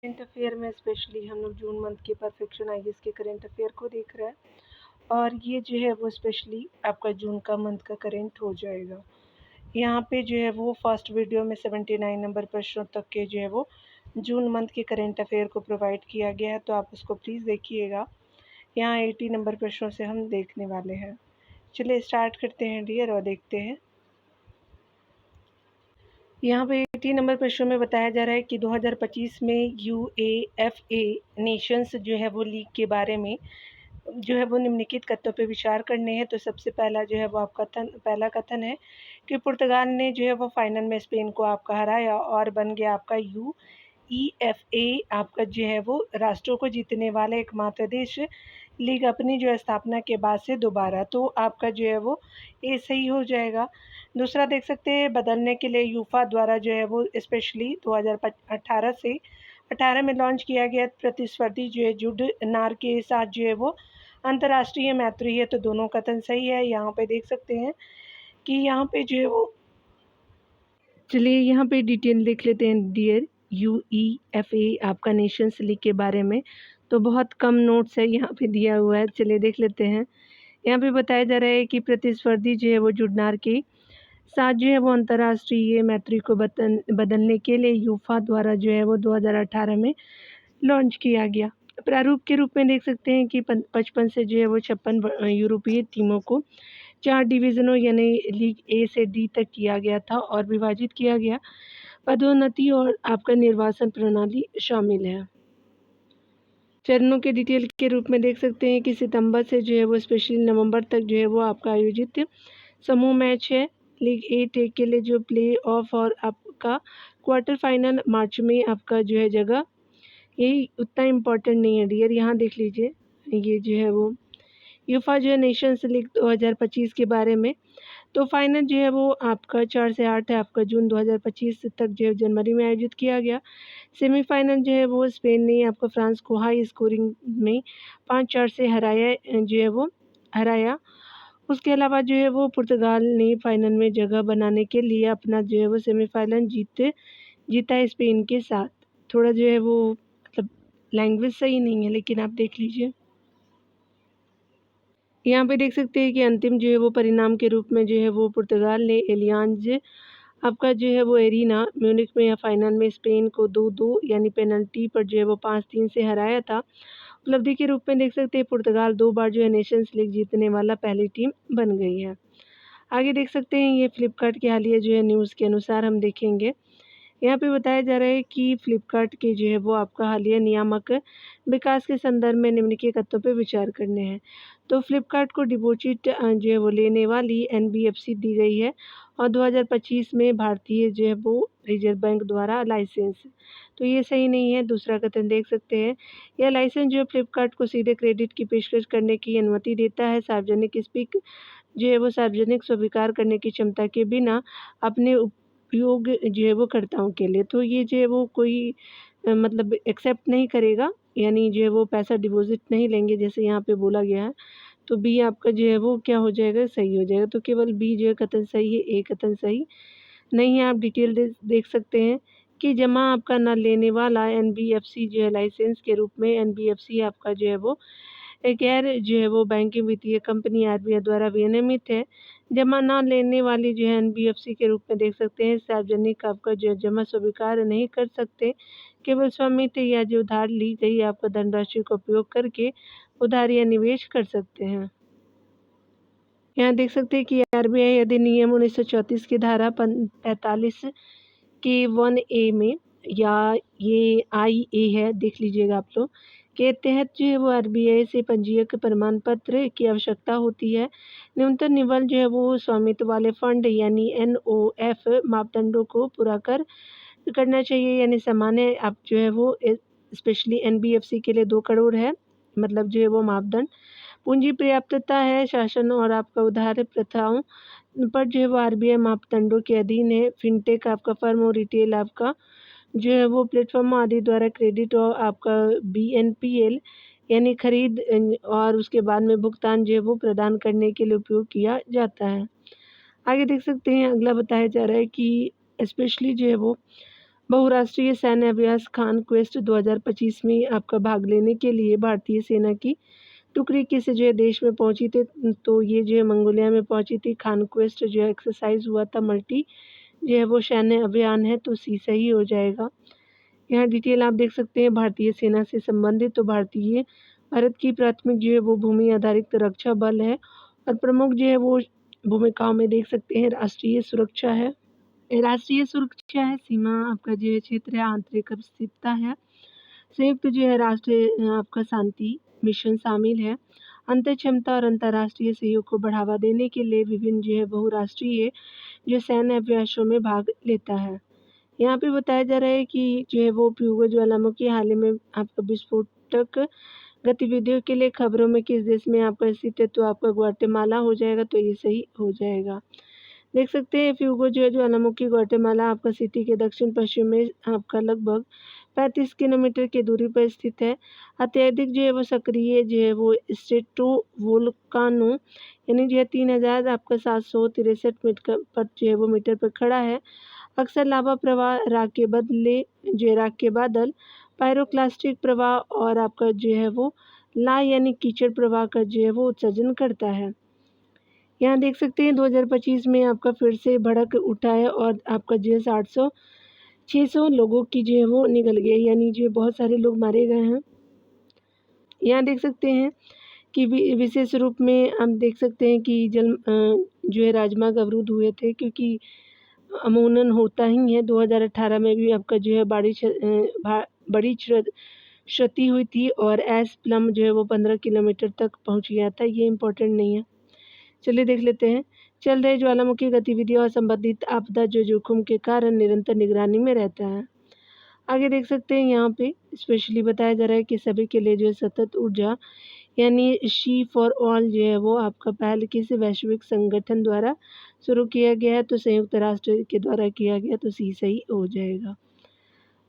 Current affair में specially हम लोग जून मंथ के परफेक्शन आईएएस के करंट अफेयर को देख रहे हैं और ये जो है वो स्पेशली आपका जून का मंथ का करंट हो जाएगा। यहाँ पे जो है वो फर्स्ट वीडियो में 79 नंबर प्रश्नों तक के जो है वो जून मंथ के करंट अफेयर को प्रोवाइड किया गया है, तो आप उसको प्लीज़ देखिएगा। यहाँ 80 नंबर प्रश्नों से हम देखने वाले हैं। चलिए स्टार्ट करते हैं डियर और देखते हैं। यहाँ पे 80 नंबर प्रश्न में बताया जा रहा है कि 2025 में यूएफए नेशंस जो है वो लीग के बारे में जो है वो निम्नलिखित कथनों पे विचार करने हैं। तो सबसे पहला जो है वो आपका पहला कथन है कि पुर्तगाल ने जो है वो फाइनल में स्पेन को आपका हराया और बन गया आपका यूईएफए आपका जो है वो राष्ट्रों को जीतने वाला एकमात्र देश लीग अपनी जो स्थापना के बाद से दोबारा। तो आपका जो है वो ये सही हो जाएगा। दूसरा देख सकते हैं, बदलने के लिए यूफा द्वारा जो है वो स्पेशली 2018 से 18 में लॉन्च किया गया प्रतिस्पर्धी जो है जुडनार के साथ जो है वो अंतर्राष्ट्रीय मैत्री है। तो दोनों कथन सही है। यहाँ पे देख सकते हैं कि यहाँ पे जो है वो, चलिए यहाँ पे डिटेल देख लेते हैं डियर। यूईएफए आपका नेशंस लीग के बारे में तो बहुत कम नोट्स है यहाँ पे दिया हुआ है। चलिए देख लेते हैं। यहाँ पे बताया जा रहा है कि प्रतिस्पर्धी जो है वो जुडनार के साथ जो है वो अंतर्राष्ट्रीय मैत्री को बदलने के लिए यूफा द्वारा जो है वो 2018 में लॉन्च किया गया। प्रारूप के रूप में देख सकते हैं कि 55 से जो है वो 56 यूरोपीय टीमों को 4 डिवीज़नों यानी लीग ए से डी तक किया गया था और विभाजित किया गया। पदोन्नति और आपका निर्वाचन प्रणाली शामिल है। चरणों के डिटेल के रूप में देख सकते हैं कि सितंबर से जो है वो स्पेशली नवंबर तक जो है वो आपका आयोजित समूह मैच है। लीग ए टेक के लिए जो प्ले ऑफ और आपका क्वार्टर फाइनल मार्च में आपका जो है जगह, यही उतना इम्पोर्टेंट नहीं है डियर। यहाँ देख लीजिए, ये जो है वो यूफा जो है नेशंस लीग 2025 के बारे में। तो फाइनल जो है वो आपका 4 से 8 है आपका जून 2025 तक जो है जनवरी में आयोजित किया गया। सेमीफाइनल जो है वो स्पेन ने आपका फ्रांस को हाई स्कोरिंग में 5-4 से हराया। उसके अलावा जो है वो पुर्तगाल ने फाइनल में जगह बनाने के लिए अपना जो है वो सेमीफाइनल जीता है स्पेन के साथ। थोड़ा जो है वो मतलब लैंग्वेज सही नहीं है, लेकिन आप देख लीजिए। यहाँ पे देख सकते हैं कि अंतिम जो है वो परिणाम के रूप में जो है वो पुर्तगाल ने एलियांज आपका जो है वो एरिना म्यूनिख में या फाइनल में स्पेन को 2-2 यानी पेनल्टी पर जो है वो 5-3 से हराया था। उपलब्धि के रूप में देख सकते हैं पुर्तगाल 2 बार जो है नेशंस लीग जीतने वाला पहली टीम बन गई है। आगे देख सकते हैं ये फ्लिपकार्ट के हालिया जो है न्यूज़ के अनुसार हम देखेंगे। यहाँ पे बताया जा रहा है कि फ्लिपकार्ट के जो है वो आपका हालिया नियामक विकास के संदर्भ में निम्नलिखित तथ्यों पे विचार करने हैं। तो फ्लिपकार्ट को डिपॉजिट जो है वो लेने वाली एनबीएफसी दी गई है और 2025 में भारतीय जो है वो रिजर्व बैंक द्वारा लाइसेंस। तो ये सही नहीं है। दूसरा कथन देख सकते हैं, यह लाइसेंस जो है फ्लिपकार्ट को सीधे क्रेडिट की पेशकश करने की अनुमति देता है। सार्वजनिक स्पीक जो है वो सार्वजनिक स्वीकार करने की क्षमता के बिना अपने उपयोग जो है वो कर्ताओं के लिए। तो ये जो है वो कोई मतलब एक्सेप्ट नहीं करेगा, यानी जो है वो पैसा डिपॉजिट नहीं लेंगे जैसे यहाँ पे बोला गया है। तो बी आपका जो है वो क्या हो जाएगा, सही हो जाएगा। तो केवल बी जो है कथन सही है, ए कथन सही नहीं है। आप डिटेल देख सकते हैं कि जमा आपका न लेने वाला एनबीएफसी जो है लाइसेंस के रूप में एनबीएफसी आपका जो है वो गैर जो है वो बैंकिंग वित्तीय कंपनी आरबीआई द्वारा विनियमित है। जमा ना लेने वाली जो है एनबीएफसी के रूप में देख सकते हैं सार्वजनिक आपका जो है जमा स्वीकार नहीं कर सकते। केवल स्वामित्व या जो उधार ली गई आपका धनराशि का उपयोग करके उधार या निवेश कर सकते हैं। यहाँ देख सकते हैं कि आरबीआई अधिनियम 1934 की धारा 45 के 1A में, या ये IA है, देख लीजिएगा आप लोग, के तहत जो है वो आरबीआई से पंजीयक प्रमाण पत्र की आवश्यकता होती है। न्यूनतम निवल जो है वो स्वामित्व वाले फंड यानी NOF मापदंडों को पूरा करना चाहिए। यानी सामान्य आप जो है वो स्पेशली एनबीएफसी के लिए 2 करोड़ है, मतलब जो है वो मापदंड। पूंजी पर्याप्तता है, शासन और आपका उधार प्रथाओं पर जो है वो आरबीआई मापदंडों के अधीन है। फिनटेक आपका फर्म और रिटेल आपका जो है वो प्लेटफॉर्म आदि द्वारा क्रेडिट और आपका BNPL यानी खरीद और उसके बाद में भुगतान जो है वो प्रदान करने के लिए उपयोग किया जाता है। आगे देख सकते हैं, अगला बताया जा रहा है कि स्पेशली जो है वो बहुराष्ट्रीय सैन्य अभ्यास खान क्वेस्ट 2025 में आपका भाग लेने के लिए भारतीय सेना की टुकड़ी किस जो है देश में पहुंची थी, तो ये जो है मंगोलिया में पहुंची थी। खान क्वेस्ट जो है एक्सरसाइज हुआ था, मल्टी जो है वो सैन्य अभियान है, तो सी सही हो जाएगा। यहाँ डिटेल आप देख सकते हैं भारतीय सेना से संबंधित। तो भारत की प्राथमिक जो है वो भूमि आधारित रक्षा बल है और प्रमुख जो है वो भूमिकाओं में देख सकते हैं राष्ट्रीय सुरक्षा है, सीमा आपका जो है क्षेत्र है, आंतरिक स्थिरता है, संयुक्त जो है राष्ट्र आपका शांति मिशन शामिल है, अंतर क्षमता और अंतर्राष्ट्रीय सहयोग को बढ़ावा देने के लिए विभिन्न जो है बहुराष्ट्रीय जो सैन्य अभ्यासों में भाग लेता है। यहाँ पे बताया जा रहा है कि जो है वो प्यूगो ज्वालामुखी हाल ही में आपका विस्फोटक गतिविधियों के लिए खबरों में किस देश में आपका स्थित है, तो आपका ग्वाटेमाला हो जाएगा, तो ये सही हो जाएगा। देख सकते हैं फ्यूगो जो है ज्वालामुखी ग्वाटेमाला आपका सिटी के दक्षिण पश्चिम में आपका लगभग 35 किलोमीटर की दूरी पर स्थित है। अत्यधिक जो है वो सक्रिय जो है वो स्ट्रेटो वोल्कानो यानी जो है 3000 आपका 763 मीटर पर जो है वो मीटर पर खड़ा है। अक्सर लावा प्रवाह, राख के बादल, पायरोक्लास्टिक प्रवाह और आपका जो है वो ला यानी कीचड़ प्रवाह का जो है वो उत्सर्जन करता है। यहाँ देख सकते हैं 2025 में आपका फिर से भड़क उठा है और आपका जो है 600 लोगों की जो है वो निकल गई, यानी जो बहुत सारे लोग मारे गए हैं। यहाँ देख सकते हैं कि विशेष रूप में हम देख सकते हैं कि जो है राजमार्ग अवरुद्ध हुए थे, क्योंकि अमूमन होता ही है। 2018 में भी आपका जो है बड़ी क्षति हुई थी और एस प्लम जो है वो 15 किलोमीटर तक पहुंच गया था। ये इम्पोर्टेंट नहीं है, चलिए देख लेते हैं। चल रहे ज्वालामुखी गतिविधियों और संबंधित आपदा जो जोखिम के कारण निरंतर निगरानी में रहता है। आगे देख सकते हैं यहाँ पे स्पेशली बताया जा रहा है कि सभी के लिए जो है सतत ऊर्जा यानी शी फॉर ऑल जो है वो आपका पहल किसी वैश्विक संगठन द्वारा शुरू किया गया है, तो संयुक्त राष्ट्र के द्वारा किया गया, तो सी सही हो जाएगा।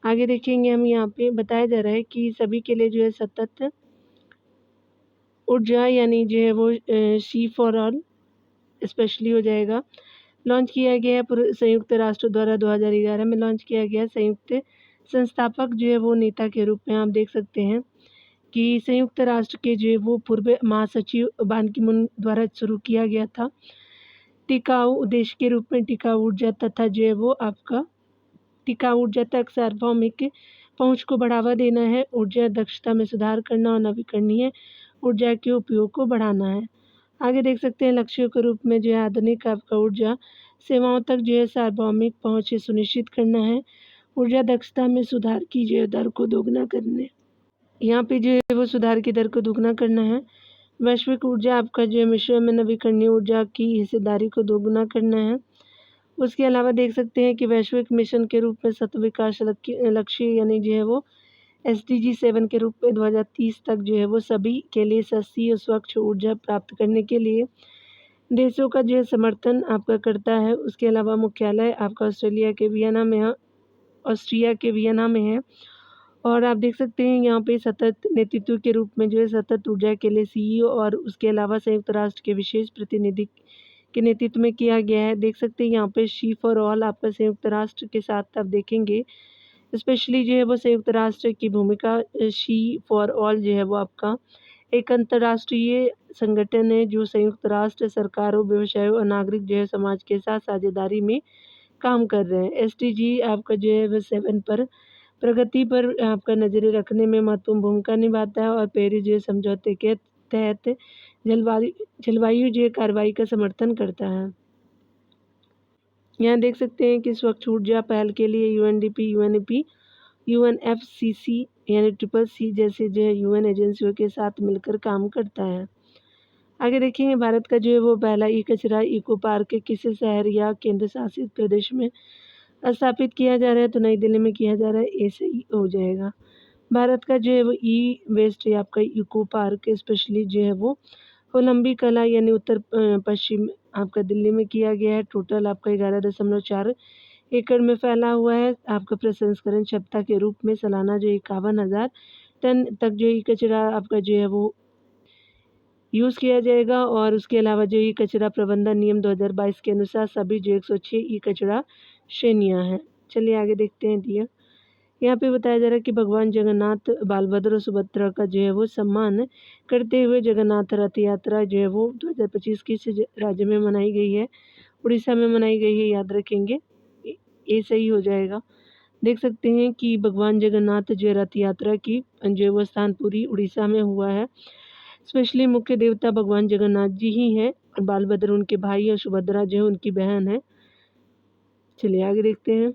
आगे देखेंगे हम, यहाँ पे बताया जा रहा है कि सभी के लिए जो है सतत ऊर्जा यानी जो है वो शी फॉर ऑल स्पेशली हो जाएगा। लॉन्च किया गया है संयुक्त राष्ट्र द्वारा 2011 में लॉन्च किया गया। संयुक्त संस्थापक जो है वो नेता के रूप में आप देख सकते हैं कि संयुक्त राष्ट्र के जो है वो पूर्व महासचिव बान की मून द्वारा शुरू किया गया था। टिकाऊ उद्देश्य के रूप में टिकाऊ ऊर्जा तथा जो है वो आपका टिकाऊ ऊर्जा तक सार्वभौमिक पहुंच को बढ़ावा देना है, ऊर्जा दक्षता में सुधार करना और नवीकरणीय ऊर्जा के उपयोग को बढ़ाना है। आगे देख सकते हैं लक्ष्यों के रूप में जो है आधुनिक आपका ऊर्जा सेवाओं तक जो है सार्वभौमिक पहुंच सुनिश्चित करना है, ऊर्जा दक्षता में सुधार की जो है दर को दोगुना करने, यहाँ पे जो है वो सुधार की दर को दोगुना करना है। वैश्विक ऊर्जा आपका जो है मिश्रण में नवीकरणीय ऊर्जा की हिस्सेदारी को दोगुना करना है। उसके अलावा देख सकते हैं कि वैश्विक मिशन के रूप में सतत विकास लक्ष्य यानी जो है वो SDG 7 के रूप में 2030 तक जो है वो सभी के लिए सस्ती और स्वच्छ ऊर्जा प्राप्त करने के लिए देशों का जो है समर्थन आपका करता है। उसके अलावा मुख्यालय आपका ऑस्ट्रिया के वियना में है और आप देख सकते हैं यहाँ पे सतत नेतृत्व के रूप में जो है सतत ऊर्जा के लिए CEO और उसके अलावा संयुक्त राष्ट्र के विशेष प्रतिनिधि के नेतृत्व में किया गया है। देख सकते हैं यहाँ पे शी फॉर ऑल आपका संयुक्त राष्ट्र के साथ आप देखेंगे स्पेशली जो है वो संयुक्त राष्ट्र की भूमिका शी फॉर ऑल जो है वो आपका एक अंतर्राष्ट्रीय संगठन है जो संयुक्त राष्ट्र सरकारों, व्यवसायों और नागरिक जो है समाज के साथ साझेदारी में काम कर रहे हैं। SDG आपका जो है वो 7 पर प्रगति पर आपका नज़रें रखने में महत्वपूर्ण भूमिका निभाता है और पेरिस जो समझौते के तहत जलवायु जो कार्रवाई का समर्थन करता है। यहाँ देख सकते हैं कि स्वच्छ ऊर्जा पहल के लिए UNDP, UNEP, UNFCCC यानी CCC जैसे जो है UN एजेंसियों के साथ मिलकर काम करता है। आगे देखेंगे भारत का जो है वो पहला कचरा इको पार्क किस शहर या केंद्र शासित प्रदेश में स्थापित किया जा रहा है, तो नई दिल्ली में किया जा रहा है, ऐसे ही हो जाएगा। भारत का जो है वो वेस्ट आपका इको पार्क स्पेशली जो है वो कोलंबी कला यानी उत्तर पश्चिम आपका दिल्ली में किया गया है। टोटल आपका 11.4 एकड़ में फैला हुआ है। आपका प्रसंस्करण क्षमता के रूप में सालाना जो 51,000 टन तक जो ई कचरा आपका जो है वो यूज़ किया जाएगा और उसके अलावा जो ई कचरा प्रबंधन नियम 2022 के अनुसार सभी जो 106 ई कचरा श्रेणियाँ हैं। चलिए आगे देखते हैं डियर। यहाँ पे बताया जा रहा है कि भगवान जगन्नाथ, बालभद्र और सुभद्रा का जो है वो सम्मान करते हुए जगन्नाथ रथ यात्रा जो है वो 2025 किस राज्य में मनाई गई है? उड़ीसा में मनाई गई है, याद रखेंगे। ये सही हो जाएगा। देख सकते हैं कि भगवान जगन्नाथ जो रथ यात्रा की जो है वो स्थान पूरी उड़ीसा में हुआ है। स्पेशली मुख्य देवता भगवान जगन्नाथ जी ही हैं और बालभद्र उनके भाई और सुभद्रा जो है उनकी बहन है। चलिए आगे देखते हैं।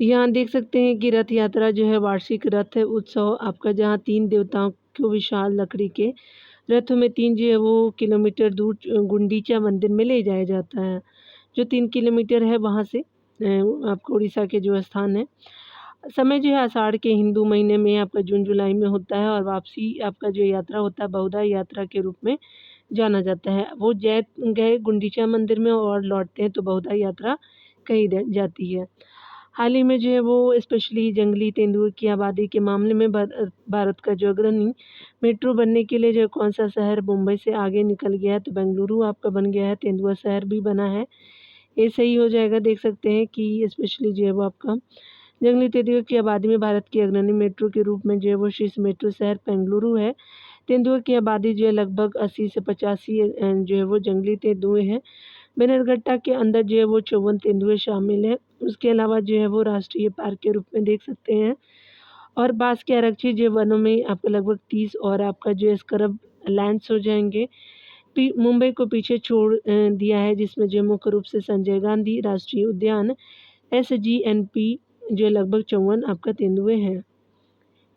यहाँ देख सकते हैं कि रथ यात्रा जो है वार्षिक रथ उत्सव आपका, जहाँ 3 देवताओं को विशाल लकड़ी के रथों में 3 जो है वो किलोमीटर दूर गुंडीचा मंदिर में ले जाया जाता है, जो 3 किलोमीटर है वहाँ से आपको उड़ीसा के जो स्थान है। समय जो है आषाढ़ के हिंदू महीने में आपका जून जुलाई में होता है और वापसी आपका जो यात्रा होता है बहुधा यात्रा के रूप में जाना जाता है। वो गए गुंडीचा मंदिर में और लौटते हैं तो बहुधा यात्रा कही जाती है। हाल ही में जो है वो स्पेशली जंगली तेंदुए की आबादी के मामले में भारत का जो अग्रणी मेट्रो बनने के लिए जो कौन सा शहर मुंबई से आगे निकल गया है? तो बेंगलुरु आपका बन गया है, तेंदुआ शहर भी बना है। ये सही हो जाएगा। देख सकते हैं कि स्पेशली जो है वो आपका जंगली तेंदुए की आबादी में भारत की अग्रणी मेट्रो के रूप में जो है वो शीर्ष मेट्रो शहर बेंगलुरु है। तेंदुए की आबादी जो है लगभग 80 से 85 जो है वो जंगली तेंदुए हैं। बहरगट्टा के अंदर जो है वो 54 तेंदुए शामिल हैं। उसके अलावा जो है वो राष्ट्रीय पार्क के रूप में देख सकते हैं और बांस के आरक्षित जो वनों में आपको लगभग 30 और आपका जो है स्क्रब लैंड्स हो जाएंगे। मुंबई को पीछे छोड़ दिया है, जिसमें जो मुख्य रूप से संजय गांधी राष्ट्रीय उद्यान SGNP जो लगभग 54 आपका तेंदुए हैं।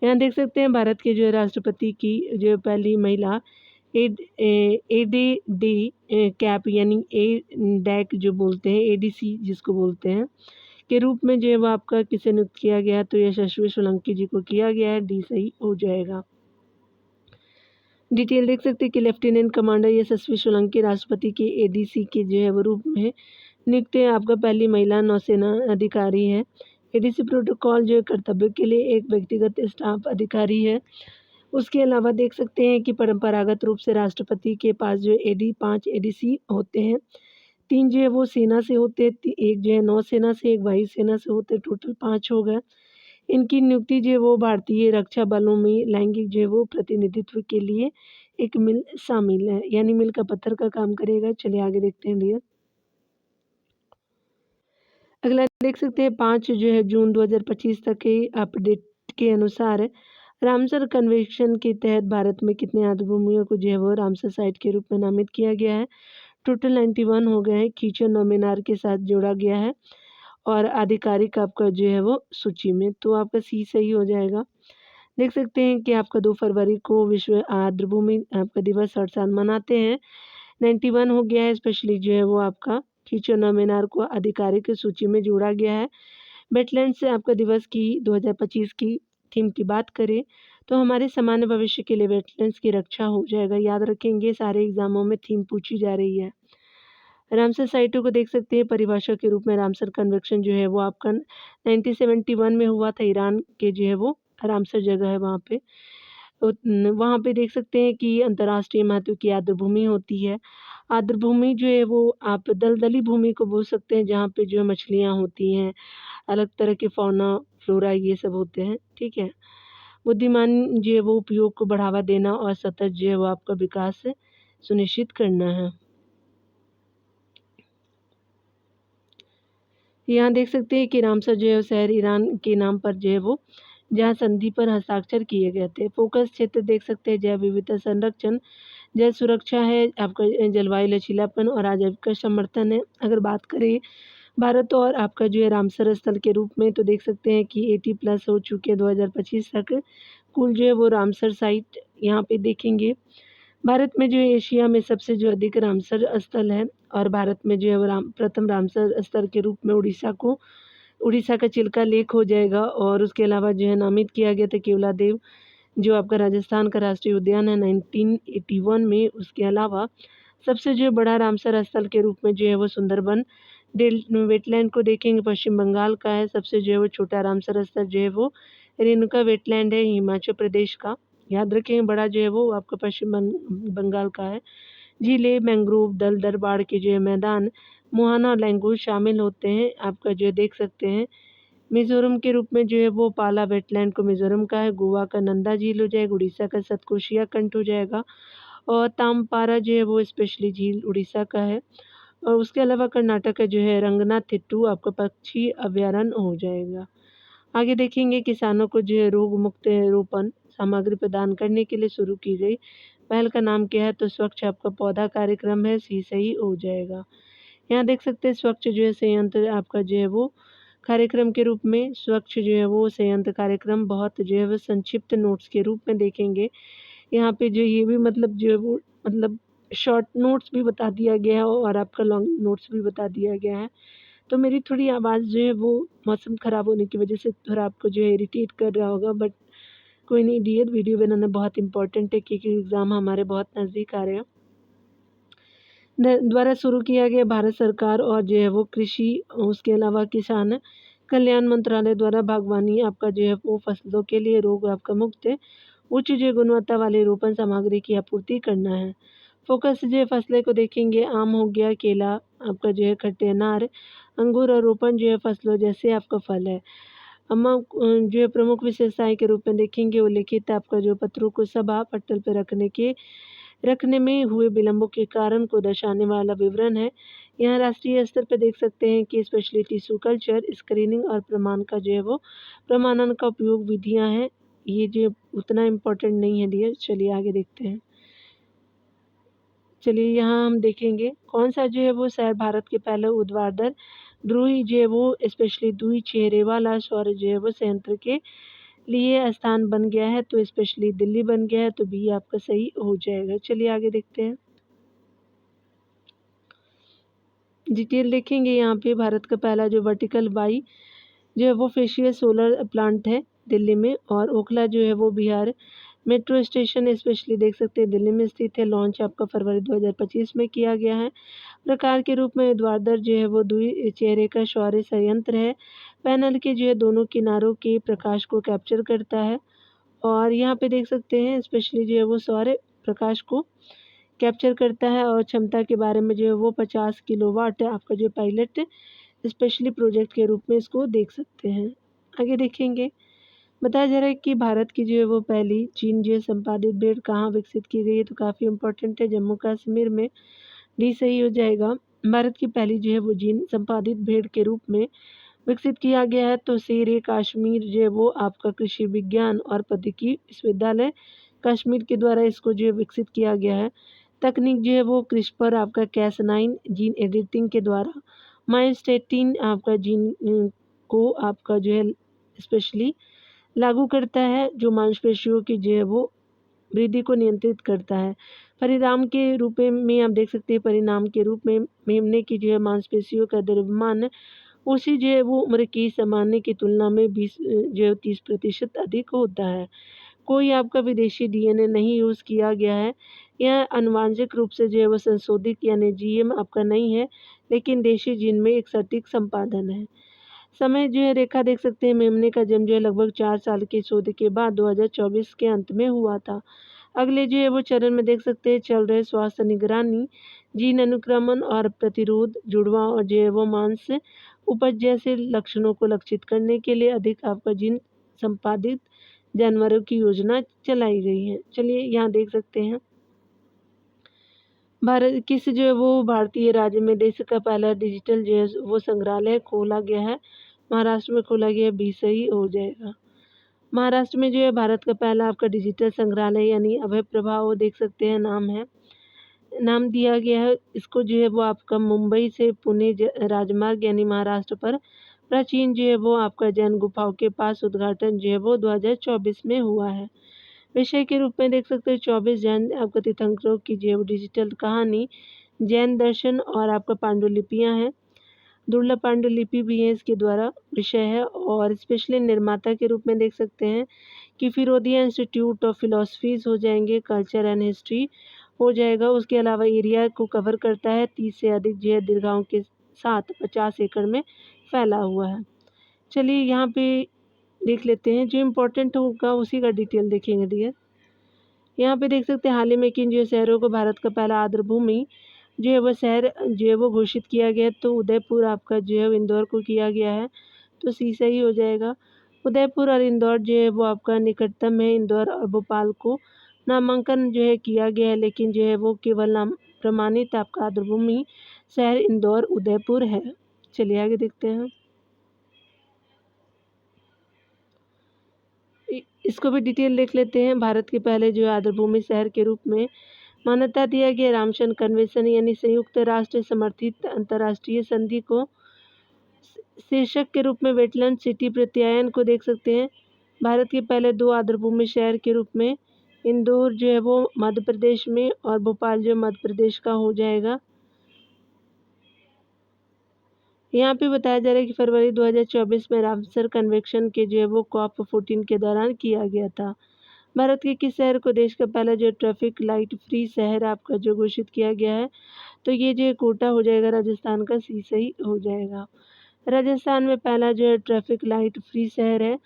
यहाँ देख सकते हैं भारत के जो राष्ट्रपति की जो पहली महिला एडे कैप यानी डैक जो बोलते हैं, ADC जिसको बोलते हैं, के रूप में जो है वो आपका किसे नियुक्त किया गया? तो यशस्वी सोलंकी जी को किया गया है। डी सही हो जाएगा। डिटेल देख सकते हैं कि लेफ्टिनेंट कमांडर यशस्वी सोलंकी राष्ट्रपति के ADC के जो है वो रूप में नियुक्त है। आपका पहली महिला नौसेना अधिकारी है। ADC प्रोटोकॉल जो है कर्तव्य के लिए एक व्यक्तिगत स्टाफ अधिकारी है। उसके अलावा देख सकते हैं कि परंपरागत रूप से राष्ट्रपति के पास जो 5 ADC होते हैं। 3 जो है वो सेना से होते हैं, एक जो है नौसेना से, एक वायुसेना से होते हैं, टोटल 5 हो गए। इनकी नियुक्ति जो है वो भारतीय रक्षा बलों में लैंगिक जो है वो प्रतिनिधित्व के लिए एक मिल शामिल है, यानी मिल का पत्थर का काम करेगा। चलिए आगे देखते हैं डियर। अगला देख सकते हैं 5 जो है जून 2025 तक के अपडेट के अनुसार रामसर कन्वेंशन के तहत भारत में कितने आर्द्रभूमियों को जो है वो रामसर साइट के रूप में नामित किया गया है? टोटल 91 हो गए हैं। कीचन और मीनार के साथ जोड़ा गया है और आधिकारिक आपका जो है वो सूची में, तो आपका सी सही हो जाएगा। देख सकते हैं कि आपका 2 फरवरी को विश्व आर्द्रभूमि आपका दिवस हर साल मनाते हैं। 91 हो गया है। स्पेशली जो है वो आपका कीचन और मीनार को आधिकारिक सूची में जोड़ा गया है। वेटलैंड से आपका दिवस की 2025 की थीम की बात करें तो हमारे सामान्य भविष्य के लिए वेटलैंड्स की रक्षा हो जाएगा। याद रखेंगे, सारे एग्जामों में थीम पूछी जा रही है। रामसर साइटों को देख सकते हैं परिभाषा के रूप में। रामसर कन्वेंशन जो है वो आपका 1971 में हुआ था। ईरान के जो है वो रामसर जगह है वहाँ पे। तो वहाँ पे देख सकते हैं कि अंतर्राष्ट्रीय महत्व की आर्द्रभूमि होती है। आर्द्रभूमि जो है वो आप दलदली भूमि को बोल सकते हैं, जहाँ पे जो है मछलियाँ होती हैं, अलग तरह के फौना फ्लोरा ये सब होते हैं। ठीक है। बुद्धिमान जो है वो उपयोग को बढ़ावा देना और सतत जो है वो आपका विकास सुनिश्चित करना है। यहाँ देख सकते हैं कि रामसर जो है शहर ईरान के नाम पर जो है वो, जहाँ संधि पर हस्ताक्षर किए गए थे। फोकस क्षेत्र देख सकते हैं जैव विविधता संरक्षण, जल सुरक्षा है, आपका जलवायु लचीलापन और आजीविका समर्थन है। अगर बात करें भारत और आपका जो है रामसर स्थल के रूप में, तो देख सकते हैं कि 80+ हो चुके हैं 2025 तक कुल जो है वो रामसर साइट। यहाँ पे देखेंगे भारत में जो है एशिया में सबसे जो अधिक रामसर स्थल है और भारत में जो है वो प्रथम रामसर स्थल के रूप में उड़ीसा का चिल्का लेक हो जाएगा। और उसके अलावा जो है नामित किया गया था केवलादेव, जो आपका राजस्थान का राष्ट्रीय उद्यान है 1981 में। उसके अलावा सबसे जो बड़ा रामसर स्थल के रूप में जो है वो सुंदरबन वेटलैंड को देखेंगे, पश्चिम बंगाल का है। सबसे जो है वो छोटा रामसर स्थल जो है वो रेणुका वेटलैंड है, हिमाचल प्रदेश का। याद रखें, बड़ा जो है वो आपका पश्चिम बंगाल का है। झीलें, मैंग्रोव, दलदल, बाढ़ के जो है मैदान मोहाना और लैंगूर शामिल होते हैं। आपका जो है देख सकते हैं मिज़ोरम के रूप में जो है वो पाला वेटलैंड को मिज़ोरम का है, गोवा का नंदा झील हो जाएगा, उड़ीसा का सतकोशिया कंठ हो जाएगा और तामपारा जो है वो स्पेशली झील उड़ीसा का है। और उसके अलावा कर्नाटक का जो है रंगनाथिट्टू आपका पक्षी अभयारण्य हो जाएगा। आगे देखेंगे किसानों को जो है रोग मुक्त रोपण सामग्री प्रदान करने के लिए शुरू की गई पहल का नाम क्या है, तो स्वच्छ आपका पौधा कार्यक्रम है, सी सही हो जाएगा। यहाँ देख सकते हैं स्वच्छ जो है संयंत्र आपका जो है वो कार्यक्रम के रूप में स्वच्छ जो है वो संयंत्र कार्यक्रम बहुत जो है वो संक्षिप्त नोट्स के रूप में देखेंगे। यहाँ पे जो ये भी मतलब जो है वो मतलब शॉर्ट नोट्स भी बता दिया गया है और आपका लॉन्ग नोट्स भी बता दिया गया है। तो मेरी थोड़ी आवाज़ जो है वो मौसम ख़राब होने की वजह से थोड़ा आपको जो है इरिटेट कर रहा होगा, बट कोई नहीं डियर, वीडियो बनाना बहुत इंपॉर्टेंट है क्योंकि एग्ज़ाम हमारे बहुत नज़दीक आ रहे हैं। द्वारा शुरू किया गया भारत सरकार और जो है वो कृषि उसके अलावा किसान कल्याण मंत्रालय द्वारा बागवानी आपका जो है वो फसलों के लिए रोग आपका मुक्त उच्च जो है गुणवत्ता वाले रोपण सामग्री की आपूर्ति करना है। फोकस जो है फसलें को देखेंगे, आम हो गया, केला आपका जो है, खट्टे अनार, अंगूर और रोपण जो है फसलों जैसे आपका फल है। अम्मा जो है प्रमुख विशेषताएं के रूप में देखेंगे उल्लिखित आपका जो पत्रों को सभा पट्टल पर रखने में हुए विलंबों के कारण को दर्शाने वाला विवरण है। यहाँ राष्ट्रीय स्तर पर देख सकते हैं कि स्पेशली टिश्यू कल्चर स्क्रीनिंग और प्रमाण का जो है वो प्रमाणन का उपयोग विधियाँ हैं। ये जो उतना इम्पोर्टेंट नहीं है डियर, चलिए आगे देखते हैं। चलिए यहाँ हम देखेंगे कौन सा जो है वो शहर भारत के पहले ऊर्ध्वाधर ध्रुवी जो है वो स्पेशली दुई चेहरे वाला सौर जो है वो संयंत्र के लिए स्थान बन गया है, तो स्पेशली दिल्ली बन गया है, तो बी आपका सही हो जाएगा। चलिए आगे देखते हैं, डिटेल देखेंगे। यहाँ पे भारत का पहला जो वर्टिकल बाई जो है वो फेशियल सोलर प्लांट है दिल्ली में, और ओखला जो है वो बिहार मेट्रो स्टेशन स्पेशली देख सकते हैं दिल्ली में स्थित है। लॉन्च आपका फरवरी 2025 में किया गया है। प्रकार के रूप में ऊर्ध्वाधर जो है वो द्वि चेहरे का सौर संयंत्र है। पैनल के जो है दोनों किनारों के प्रकाश को कैप्चर करता है और यहाँ पे देख सकते हैं स्पेशली जो है वो सौर प्रकाश को कैप्चर करता है और क्षमता के बारे में जो है वो 50 किलोवाट आपका जो पायलट स्पेशली प्रोजेक्ट के रूप में इसको देख सकते हैं। आगे देखेंगे, बताया जा रहा है कि भारत की जो है वो पहली चीन जो है संपादित भेड़ कहाँ विकसित की गई है, तो काफ़ी इंपॉर्टेंट है, जम्मू कश्मीर में, डी सही हो जाएगा। भारत की पहली जो है वो जीन संपादित भेड़ के रूप में विकसित किया गया है, तो शेर कश्मीर जो है वो आपका कृषि विज्ञान और प्रौद्योगिकी विश्वविद्यालय कश्मीर के द्वारा इसको जो है विकसित किया गया है। तकनीक जो है वो क्रिस्पर आपका Cas9 जीन एडिटिंग के द्वारा मायोस्टेटिन आपका जीन को आपका जो है स्पेशली लागू करता है, जो मांसपेशियों की जो है वो वृद्धि को नियंत्रित करता है। परिणाम के रूप में आप देख सकते हैं, परिणाम के रूप में मेमने की जो है मांसपेशियों का द्रव्यमान उसी जो है वो उम्र की सामान्य की तुलना में 20 जो है 30% अधिक होता है। कोई आपका विदेशी डीएनए नहीं यूज़ किया गया है। यह आनुवांशिक रूप से जो है वो संशोधित यानी जीएम आपका नहीं है, लेकिन देशी जीन में एक सटीक संपादन है। समय जो है रेखा देख सकते हैं, मेमने का जन्म जो है लगभग 4 साल के शोध के बाद 2024 के अंत में हुआ था। अगले जो है वो चरण में देख सकते हैं चल रहे स्वास्थ्य निगरानी, जीन अनुक्रमण और प्रतिरोध, जुड़वा और जो है वो मांस उपज जैसे लक्षणों को लक्षित करने के लिए अधिक आपका जीन संपादित जानवरों की योजना चलाई गई है। चलिए यहाँ देख सकते हैं भारत किस जो है वो भारतीय राज्य में देश का पहला डिजिटल जो है वो संग्रहालय खोला गया है, महाराष्ट्र में खोला गया है, बी सही हो जाएगा। महाराष्ट्र में जो है भारत का पहला आपका डिजिटल संग्रहालय यानी अभय प्रभाव देख सकते हैं नाम दिया गया है इसको, जो है वो आपका मुंबई से पुणे राजमार्ग यानी महाराष्ट्र पर प्राचीन जो है वो आपका जैन गुफाओं के पास उद्घाटन जो है वो 2024 में हुआ है। विषय के रूप में देख सकते हैं 24 जैन आपका तीर्थंकरों की जो है वो डिजिटल कहानी, जैन दर्शन और आपका पांडुलिपियाँ हैं, दुर्लभ पांडुलिपि भी है इसके द्वारा विषय है। और स्पेशली निर्माता के रूप में देख सकते हैं कि फिरोदिया इंस्टीट्यूट ऑफ फिलोसफीज हो जाएंगे, कल्चर एंड हिस्ट्री हो जाएगा। उसके अलावा एरिया को कवर करता है 30 से अधिक जो है दीर्घाओं के साथ 50 एकड़ में फैला हुआ है। चलिए यहाँ पे देख लेते हैं जो इम्पोर्टेंट होगा उसी का डिटेल देखेंगे डियर। यहाँ पे देख सकते हैं हाल ही में किन जो शहरों को भारत का पहला आर्द्र भूमि जो है वो शहर जो है वो घोषित किया गया, तो उदयपुर आपका जो है इंदौर को किया गया है, तो सी सही हो जाएगा। उदयपुर और इंदौर जो है वो आपका निकटतम है। इंदौर और भोपाल को नामांकन जो है किया गया है, लेकिन जो है वो केवल नाम प्रमाणित आपका आर्द्रभूमि शहर इंदौर उदयपुर है। चलिए आगे देखते हैं। इसको भी डिटेल देख लेते हैं। भारत के पहले जो है आर्द्रभूमि शहर के रूप में मान्यता दिया गया रामचंद्र कन्वेंशन यानी संयुक्त राष्ट्र समर्थित अंतर्राष्ट्रीय संधि को शीर्षक के रूप में वेटलैंड सिटी प्रत्यायन को देख सकते हैं। भारत के पहले दो आर्द्रभूमि शहर के रूप में इंदौर जो है वो मध्य प्रदेश में और भोपाल जो मध्य प्रदेश का हो जाएगा। यहाँ पे बताया जा रहा है कि फरवरी 2024 में रामसर कन्वेंशन के जो है वो COP 14 के दौरान किया गया था। भारत के किस शहर को देश का पहला जो ट्रैफिक लाइट फ्री शहर आपका जो घोषित किया गया है, तो ये जो कोटा हो जाएगा, राजस्थान का सी सही हो जाएगा। राजस्थान में पहला जो है ट्रैफिक लाइट फ्री शहर है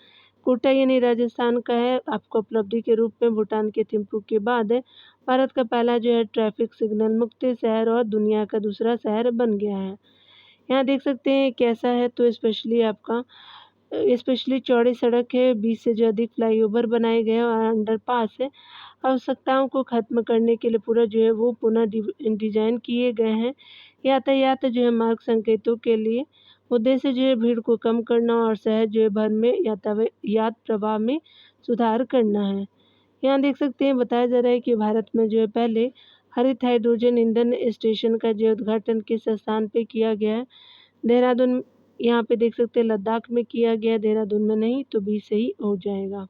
कोटा, यानी राजस्थान का है। आपको उपलब्धि के रूप में भूटान के थिम्पू के बाद भारत का पहला जो है ट्रैफिक सिग्नल मुक्त शहर और दुनिया का दूसरा शहर बन गया है। यहाँ देख सकते हैं कैसा है, तो स्पेशली चौड़ी सड़क है, 20 से जो अधिक फ्लाईओवर बनाए गए हैं और अंडरपास है। आवश्यकताओं को खत्म करने के लिए पूरा जो है वो पुनः डिजाइन किए गए हैं। यातायात जो है मार्ग संकेतों के लिए उद्देश्य जो है भीड़ को कम करना और शहर जो है भर में यातायात प्रवाह में सुधार करना है। यहाँ देख सकते हैं बताया जा रहा है कि भारत में जो है पहले हरित हाइड्रोजन ईंधन स्टेशन का जो उद्घाटन किस स्थान पे किया गया है, देहरादून। यहाँ पे देख सकते हैं लद्दाख में किया गया, देहरादून में नहीं, तो बी सही हो जाएगा।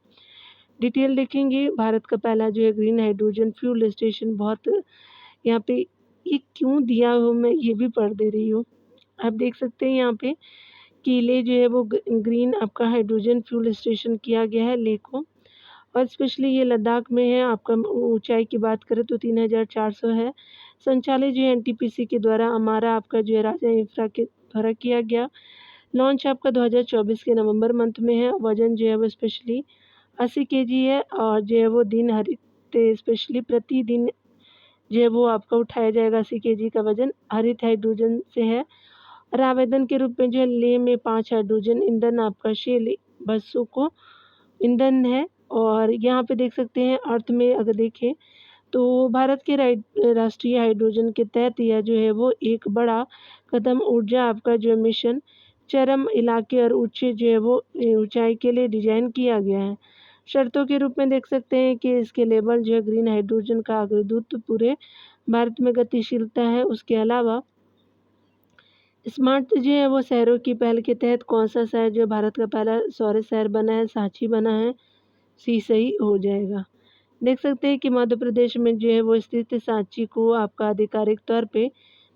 डिटेल देखेंगे। भारत का पहला जो है ग्रीन हाइड्रोजन फ्यूल स्टेशन, बहुत यहाँ पे ये क्यों दिया हो मैं ये भी पढ़ दे रही हूँ। आप देख सकते हैं यहाँ पे किले जो है वो ग्रीन आपका हाइड्रोजन फ्यूल स्टेशन किया गया है लेह को, और स्पेशली ये लद्दाख में है। आपका ऊंचाई की बात करें तो 3400 है। संचालित जो है NTPC के द्वारा हमारा आपका जो है राजा इंफ्रा के द्वारा किया गया। लॉन्च आपका 2024 के नवंबर मंथ में है। वजन जो है वो स्पेशली 80 kg है, और जो है वो दिन हरित स्पेशली प्रतिदिन जो है वो आपका उठाया जाएगा। 80 kg का वजन हरित हाइड्रोजन से है। और आवेदन के रूप में जो है लेह में 5 हाइड्रोजन ईंधन आपका शेल बसों को ईंधन है। और यहाँ पे देख सकते हैं अर्थ में अगर देखें तो भारत के राष्ट्रीय हाइड्रोजन के तहत यह जो है वो एक बड़ा कदम ऊर्जा आपका जो मिशन चरम इलाके और उच्च जो है वो ऊंचाई के लिए डिजाइन किया गया है। शर्तों के रूप में देख सकते हैं कि इसके लेवल जो है ग्रीन हाइड्रोजन का अग्रदूत पूरे भारत में गतिशीलता है। उसके अलावा स्मार्ट जो है वो शहरों की पहल के तहत कौन सा शहर जो भारत का पहला सौर शहर बना है, सांची बना है, सी सही हो जाएगा। देख सकते हैं कि मध्य प्रदेश में जो है वो स्थित सांची को आपका आधिकारिक तौर पे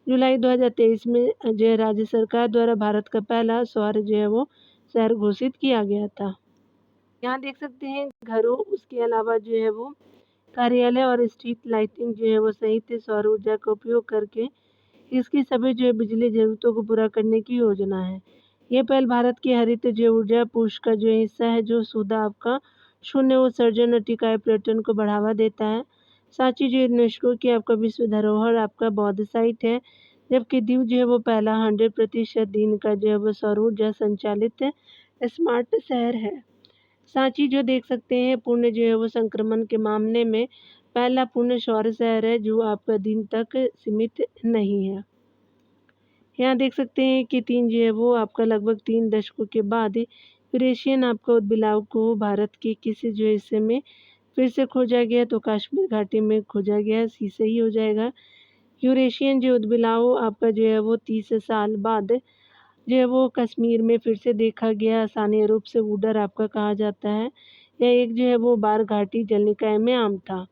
जुलाई 2023 में जो है राज्य सरकार द्वारा भारत का पहला सौर जो है वो शहर घोषित किया गया था। यहाँ देख सकते हैं घरों, उसके अलावा जो है वो कार्यालय और स्ट्रीट लाइटिंग जो है वो सहित सौर ऊर्जा का उपयोग करके इसकी सभी जो है बिजली जरूरतों को पूरा करने की योजना है। ये पहल भारत की हरित जैव ऊर्जा पुश का जो हिस्सा है, जो शुद्ध आपका शून्य उत्सर्जन और टिकाऊ पर्यटन को बढ़ावा देता है। सांची जो यूनेस्को की आपका विश्व धरोहर आपका बौद्ध साइट है, जबकि दीव जो है वो पहला 100% दिन का जो है वो सौर ऊर्जा संचालित स्मार्ट शहर है। सांची जो देख सकते हैं पूर्ण जो है वो संक्रमण के मामले में पहला पूर्ण सौर शहर है जो आपका दिन तक सीमित नहीं है। यहाँ देख सकते हैं कि तीन जो है वो आपका लगभग 3 दशकों के बाद यूरेशियन आपका उद्बिलाव को भारत के किसी जो हिस्से में फिर से खोजा गया, तो कश्मीर घाटी में खोजा गया, सी सही हो जाएगा। यूरेशियन जो उद्बिलाव आपका जो है वो 30 साल बाद जो है वो कश्मीर में फिर से देखा गया। स्थानीय रूप से वुडर आपका कहा जाता है। यह एक जो है वो बार घाटी जलनिकाय में आम था।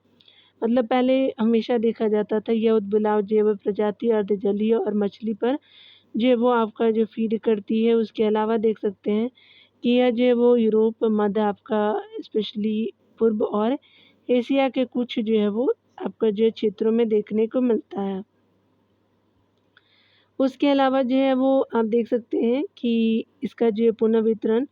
मतलब पहले हमेशा देखा जाता था। यह उद्बिलाव जो है वो प्रजाति अर्धजलीय और मछली पर जो है वो आपका जो फीड करती है। उसके अलावा देख सकते हैं कि यह जो है वो यूरोप, मध्य आपका स्पेशली पूर्व और एशिया के कुछ जो है वो आपका जो क्षेत्रों में देखने को मिलता है। उसके अलावा जो है वो आप देख सकते हैं कि इसका जो है पुनर्वितरण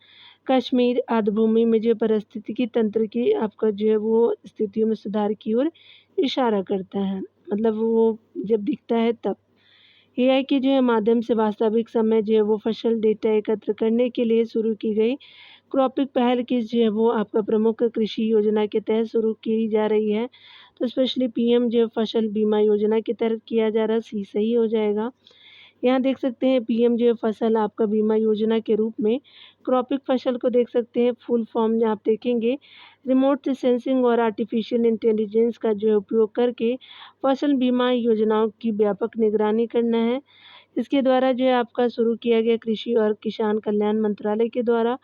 कश्मीर आर्द्रभूमि में जो पारिस्थितिकी तंत्र की आपका जो है वो स्थितियों में सुधार की ओर इशारा करता है। मतलब वो जब दिखता है तब। एआई के जो है माध्यम से वास्तविक समय जो है वो फसल डेटा एकत्र करने के लिए शुरू की गई क्रॉपिंग पहल की जो है वो आपका प्रमुख कृषि योजना के तहत शुरू की जा रही है। तो स्पेशली पीएम जो फसल बीमा योजना के तहत किया जा रहा है, सही हो जाएगा। यहाँ देख सकते हैं पीएम जो फसल आपका बीमा योजना के रूप में क्रॉपिंग फसल को देख सकते हैं। फुल फॉर्म आप देखेंगे, रिमोट सेंसिंग और आर्टिफिशियल इंटेलिजेंस का जो है उपयोग करके फसल बीमा योजनाओं की व्यापक निगरानी करना है। इसके द्वारा जो है आपका शुरू किया गया कृषि और किसान कल्याण मंत्रालय के द्वारा।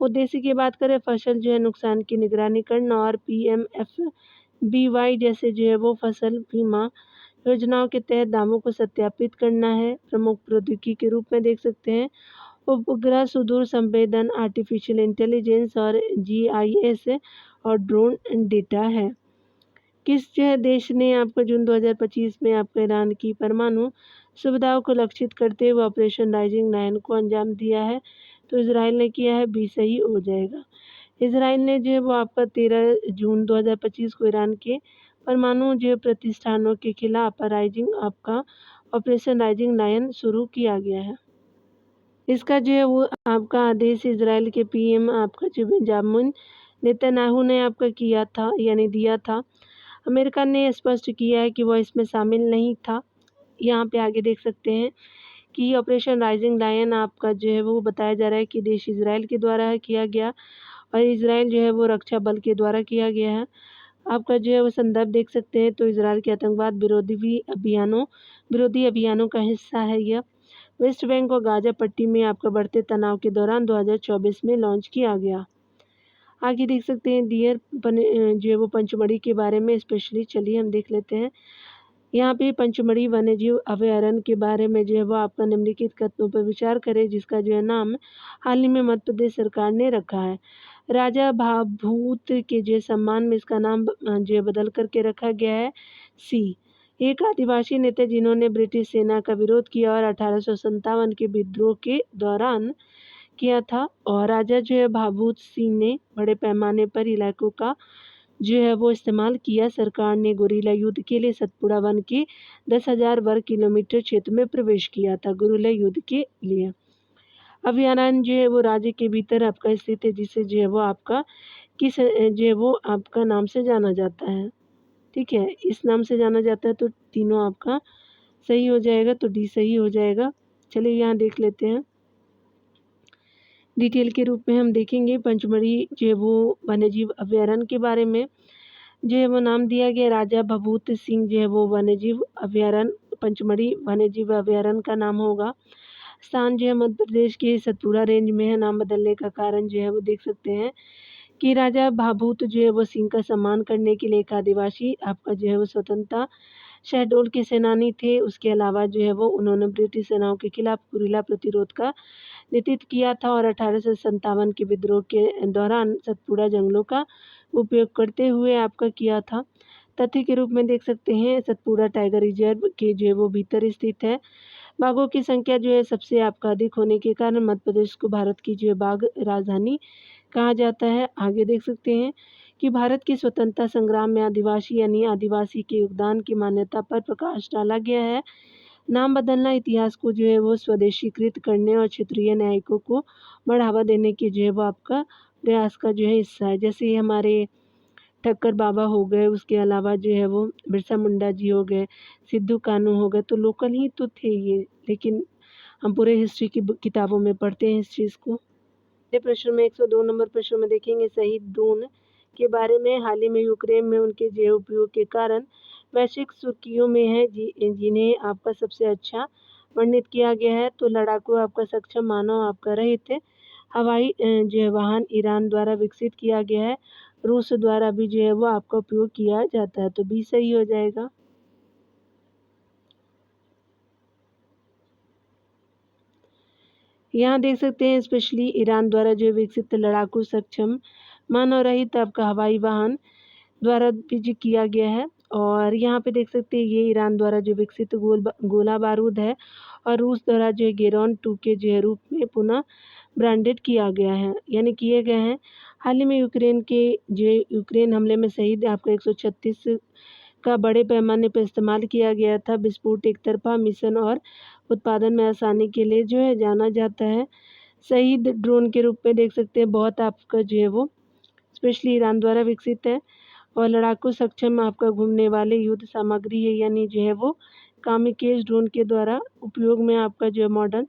उद्देश्य की बात करें, फसल जो है नुकसान की निगरानी करना और पीएमएफबीवाई जैसे जो है वो फसल बीमा योजनाओं के तहत दामों को सत्यापित करना है। प्रमुख प्रौद्योगिकी के रूप में देख सकते हैं उपग्रह, सुदूर संवेदन, आर्टिफिशियल इंटेलिजेंस और जीआईएस और ड्रोन डेटा है। किस जो है देश ने आपको जून 2025 में आपको ईरान की परमाणु सुविधाओं को लक्षित करते हुए ऑपरेशन राइजिंग 9 को अंजाम दिया है? तो इसराइल ने किया है, बी सही हो जाएगा। इसराइल ने जो है वो आपका 13 जून 2025 को ईरान के परमाणु जो है प्रतिष्ठानों के खिलाफ राइजिंग आपका ऑपरेशन राइजिंग 9 शुरू किया गया है। इसका जो है वो आपका आदेश इसराइल के पीएम आपका जो बेंजामिन नेतन्याहू ने आपका किया था, यानी दिया था। अमेरिका ने स्पष्ट किया है कि वह इसमें शामिल नहीं था। यहाँ पे आगे देख सकते हैं कि ऑपरेशन राइजिंग लायन आपका जो है वो बताया जा रहा है कि देश इसराइल के द्वारा किया गया और इसराइल जो है वो रक्षा बल के द्वारा किया गया है। आपका जो है वो संदर्भ देख सकते हैं। तो इसराइल के आतंकवाद विरोधी अभियानों का हिस्सा है यह। वेस्ट बैंक और गाजा पट्टी में आपका बढ़ते तनाव के दौरान 2024 में लॉन्च किया गया। आगे देख सकते हैं डियर जो है वो पंचमढ़ी के बारे में स्पेशली, चलिए हम देख लेते हैं। यहाँ पे पंचमढ़ी वन्यजीव अभयारण्य के बारे में जो है वो आपका निम्नलिखित कथनों पर विचार करें, जिसका जो है नाम हाल ही में मध्य प्रदेश सरकार ने रखा है। राजा भाभूत के जो सम्मान में इसका नाम जो है बदल करके रखा गया है सी। एक आदिवासी नेता जिन्होंने ब्रिटिश सेना का विरोध किया और 1857 के विद्रोह के दौरान किया था, और राजा जो है भाभूत सिंह ने बड़े पैमाने पर इलाकों का जो है वो इस्तेमाल किया। सरकार ने गोरिल्ला युद्ध के लिए सतपुड़ा वन के 10,000 वर्ग किलोमीटर क्षेत्र में प्रवेश किया था गोरिल्ला युद्ध के लिए। अभयारण्य जो है वो राज्य के भीतर आपका स्थित है, जिसे जो है वो आपका किस जो है वो आपका नाम से जाना जाता है। ठीक है, इस नाम से जाना जाता है। तो तीनों आपका सही हो जाएगा, तो डी सही हो जाएगा। चलिए यहाँ देख लेते हैं डिटेल के रूप में। हम देखेंगे पंचमढ़ी जो है वो वन्यजीव अभयारण्य के बारे में जो है वो नाम दिया गया राजा भभूत सिंह जो है वो वन्यजीव अभयारण्य पंचमढ़ी वन्यजीव अभयारण्य का नाम होगा। स्थान जो है मध्य प्रदेश के सतपुड़ा रेंज में है। नाम बदलने का कारण जो है वो देख सकते हैं कि राजा भाभूत जो है वो सिंह का सम्मान करने के लिए एक आदिवासी आपका जो है वो स्वतंत्रता शहडोल के सेनानी थे। उसके अलावा जो है वो उन्होंने ब्रिटिश सेनाओं के खिलाफ गुरिल्ला प्रतिरोध का नेतृत्व किया था और 1857 के विद्रोह के दौरान सतपुड़ा जंगलों का उपयोग करते हुए आपका किया था। तथ्य के रूप में देख सकते हैं सतपुड़ा टाइगर रिजर्व के जो है वो भीतर स्थित है। बाघों की संख्या जो है सबसे आपका अधिक होने के कारण मध्य प्रदेश को भारत की जो है बाघ राजधानी कहा जाता है। आगे देख सकते हैं कि भारत की स्वतंत्रता संग्राम में आदिवासी यानी आदिवासी के योगदान की मान्यता पर प्रकाश डाला गया है। नाम बदलना इतिहास को जो है वो स्वदेशीकृत करने और क्षेत्रीय न्यायिकों को बढ़ावा देने के जो है वो आपका प्रयास का जो है हिस्सा है। जैसे हमारे ठक्कर बाबा हो गए, उसके अलावा जो है वो बिरसा मुंडा जी हो गए, सिद्धू कान्हू हो गए, तो लोकल ही तो थे ये, लेकिन हम पूरे हिस्ट्री की किताबों में पढ़ते हैं इस चीज़ को। ये प्रश्न में 102 नंबर प्रश्न में देखेंगे शहीद ड्रोन के बारे में। हाल ही में यूक्रेन में उनके जो उपयोग के कारण वैश्विक सुर्खियों में है, जिन्हें आपका सबसे अच्छा वर्णित किया गया है। तो लड़ाकू आपका सक्षम मानव आपका रहित हवाई जो है वाहन ईरान द्वारा विकसित किया गया है। रूस द्वारा भी जो है वो आपका उपयोग किया जाता है, तो बी सही हो जाएगा। यहाँ देख सकते हैं स्पेशली ईरान द्वारा जो विकसित लड़ाकू सक्षम मानव रहित आपका हवाई वाहन द्वारा भी जो किया गया है। और यहाँ पे देख सकते हैं ये ईरान द्वारा जो विकसित गोला बारूद है और रूस द्वारा जो गेरॉन 2 के जो रूप में पुनः ब्रांडेड किया गया है, यानी किए गए हैं। हाल ही में यूक्रेन हमले में शहीद आपका 136 का बड़े पैमाने पर इस्तेमाल किया गया था। विस्फोट एक तरफा मिशन और उत्पादन में आसानी के लिए जो है जाना जाता है। शहीद ड्रोन के रूप में देख सकते हैं बहुत आपका जो है वो स्पेशली ईरान द्वारा विकसित है और लड़ाकू सक्षम आपका घूमने वाले युद्ध सामग्री है, यानी जो है वो कामिकेज ड्रोन के द्वारा उपयोग में आपका जो है मॉडर्न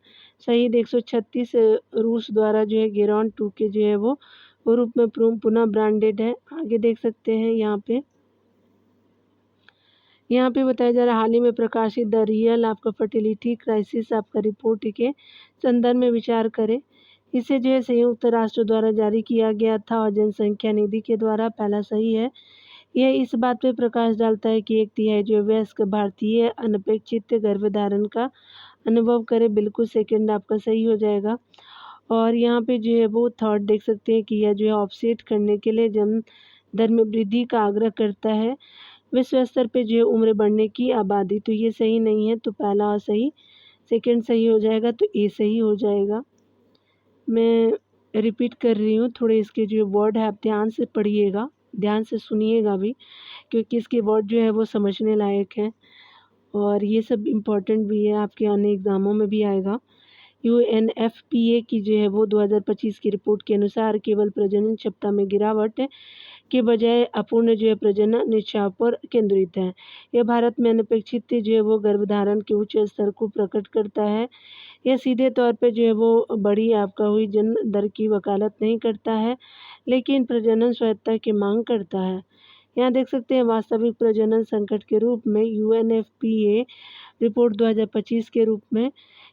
शहीद 136 रूस द्वारा जो है गेरॉन 2 के जो है वो रूप में पुनः ब्रांडेड है। आगे देख सकते हैं यहाँ पे बताया जा रहा है हाल ही में प्रकाशित द रियल आपका फर्टिलिटी क्राइसिस आपका रिपोर्ट के संदर्भ में विचार करें। इसे जो है संयुक्त राष्ट्र द्वारा जारी किया गया था और जनसंख्या निधि के द्वारा पहला सही है। यह इस बात पे प्रकाश डालता है कि 1/3 जो वयस्क भारतीय अनपेक्षित गर्भधारण का अनुभव करे। बिल्कुल सेकंड आपका सही हो जाएगा। और यहाँ पे जो है वो थर्ड देख सकते हैं कि यह जो है ऑफसेट करने के लिए जन्म दर में वृद्धि का आग्रह करता है। विश्व स्तर पे जो है उम्र बढ़ने की आबादी, तो ये सही नहीं है, तो पहला और सही, सेकंड सही हो जाएगा, तो ए सही हो जाएगा। मैं रिपीट कर रही हूँ, थोड़े इसके जो वर्ड है आप ध्यान से पढ़िएगा, ध्यान से सुनिएगा भी, क्योंकि इसके वर्ड जो है वो समझने लायक है और ये सब इम्पोर्टेंट भी है, आपके आने एग्ज़ामों में भी आएगा। UNFPA की जो है वो 2025 की रिपोर्ट के अनुसार केवल प्रजनन क्षमता में गिरावट के बजाय अपूर्ण जो है प्रजनन निष्ठा पर केंद्रित है। यह भारत में अनपेक्षित जो है वो गर्भधारण के उच्च स्तर को प्रकट करता है। यह सीधे तौर पे जो है वो बड़ी आपका हुई जन्म दर की वकालत नहीं करता है, लेकिन प्रजनन स्वायत्तता की मांग करता है। यहाँ देख सकते हैं वास्तविक प्रजनन संकट के रूप में UNFPA रिपोर्ट 2025 के रूप में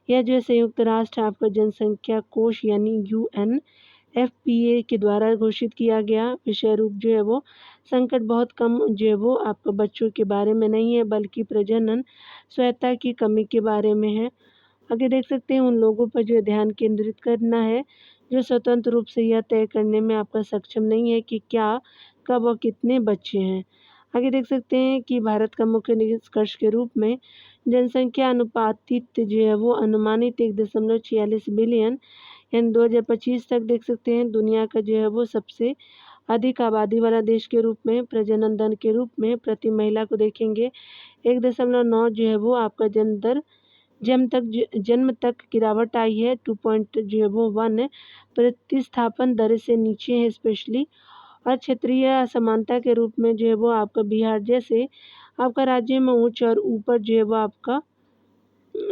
यह जो है संयुक्त राष्ट्र आपका जनसंख्या कोष यानी UNFPA के द्वारा घोषित किया गया विषय रूप जो है वो संकट बहुत कम जो है वो आपका बच्चों के बारे में नहीं है, बल्कि प्रजनन स्वायत्तता की कमी के बारे में है। आगे देख सकते हैं उन लोगों पर जो ध्यान केंद्रित करना है जो स्वतंत्र रूप से यह तय करने में आपका सक्षम नहीं है कि क्या, कब और कितने बच्चे हैं। आगे देख सकते हैं कि भारत का मुख्य निष्कर्ष के रूप में जनसंख्या अनुपातित जो है वो अनुमानित 1.46 बिलियन यानी 2025 तक देख सकते हैं दुनिया का जो है वो सबसे अधिक आबादी वाला देश के रूप में प्रजनन दर के रूप में प्रति महिला को देखेंगे 1.9 जो है वो आपका जन्म तक गिरावट आई है। 2.01 प्रतिस्थापन दर से नीचे है स्पेशली, और क्षेत्रीय असमानता के रूप में जो है वो आपका बिहार जैसे आपका राज्य में उच्च और ऊपर जो है वो आपका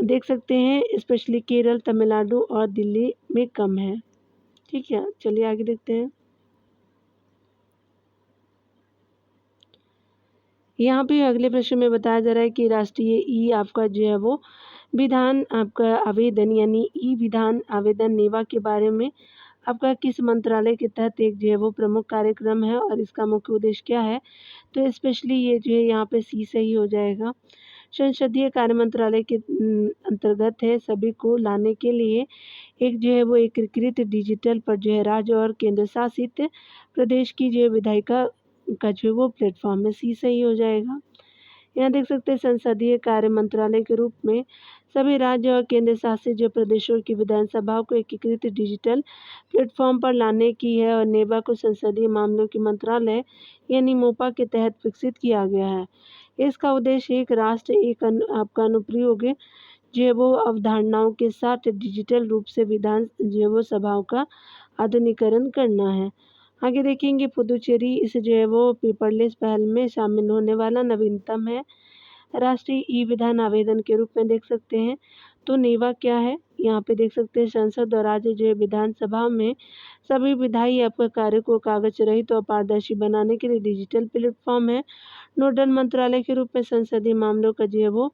देख सकते हैं स्पेशली केरल, तमिलनाडु और दिल्ली में कम है। ठीक है, चलिए आगे देखते हैं। यहाँ पे अगले प्रश्न में बताया जा रहा है कि राष्ट्रीय ई आपका जो है वो विधान आपका आवेदन यानी ई विधान आवेदन नेवा के बारे में आपका किस मंत्रालय के तहत एक जो है वो प्रमुख कार्यक्रम है और इसका मुख्य उद्देश्य क्या है, तो स्पेशली ये जो है यहाँ पे सी सही हो जाएगा। संसदीय कार्य मंत्रालय के अंतर्गत है। सभी को लाने के लिए एक जो है वो एकीकृत डिजिटल पर जो है राज्य और केंद्र शासित प्रदेश की जो है विधायिका का जो है वो प्लेटफॉर्म में सी सही हो जाएगा। यहाँ देख सकते हैं संसदीय कार्य मंत्रालय के रूप में सभी राज्य और केंद्र शासित जो प्रदेशों की विधानसभाओं को एकीकृत डिजिटल प्लेटफॉर्म पर लाने की है और नेबा को संसदीय मामलों की मंत्रालय यानी मोपा के तहत विकसित किया गया है। इसका उद्देश्य एक राष्ट्र एक आपका अनुप्रयोग जो है वो अवधारणाओं के साथ डिजिटल रूप से विधान जो है वो सभाओं का आधुनिकीकरण करना है। आगे देखेंगे पुदुचेरी इस जो है वो पेपरलेस पहल में शामिल होने वाला नवीनतम है राष्ट्रीय ई विधान आवेदन के रूप में देख सकते हैं। तो नेवा क्या है, यहाँ पे देख सकते हैं संसद और राज्य जो है विधानसभा में सभी विधायी आपका कार्य को कागज रहित और पारदर्शी बनाने के लिए डिजिटल प्लेटफॉर्म है। नोडल मंत्रालय के रूप में संसदीय मामलों का जो है वो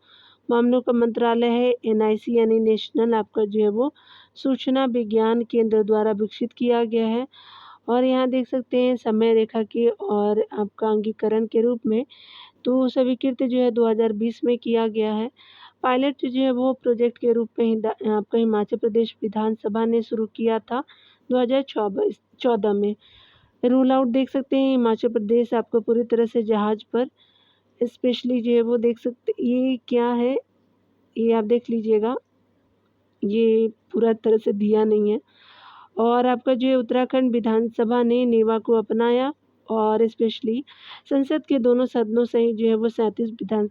मामलों का मंत्रालय है। NIC यानी नेशनल आपका जो है वो सूचना विज्ञान केंद्र द्वारा विकसित किया गया है। और यहाँ देख सकते हैं समय रेखा के और आपका अंगीकरण के रूप में तो स्वीकृत जो है 2020 में किया गया है। पायलट जो है वो प्रोजेक्ट के रूप में आपका हिमाचल प्रदेश विधानसभा ने शुरू किया था 2014 में। रूल आउट देख सकते हैं हिमाचल प्रदेश आपको पूरी तरह से जहाज पर स्पेशली जो है वो देख सकते ये क्या है, ये आप देख लीजिएगा, ये पूरा तरह से दिया नहीं है। और आपका जो है उत्तराखंड विधानसभा ने नेवा को अपनाया और स्पेशली संसद के दोनों सदनों सहित जो है वो 37 विधान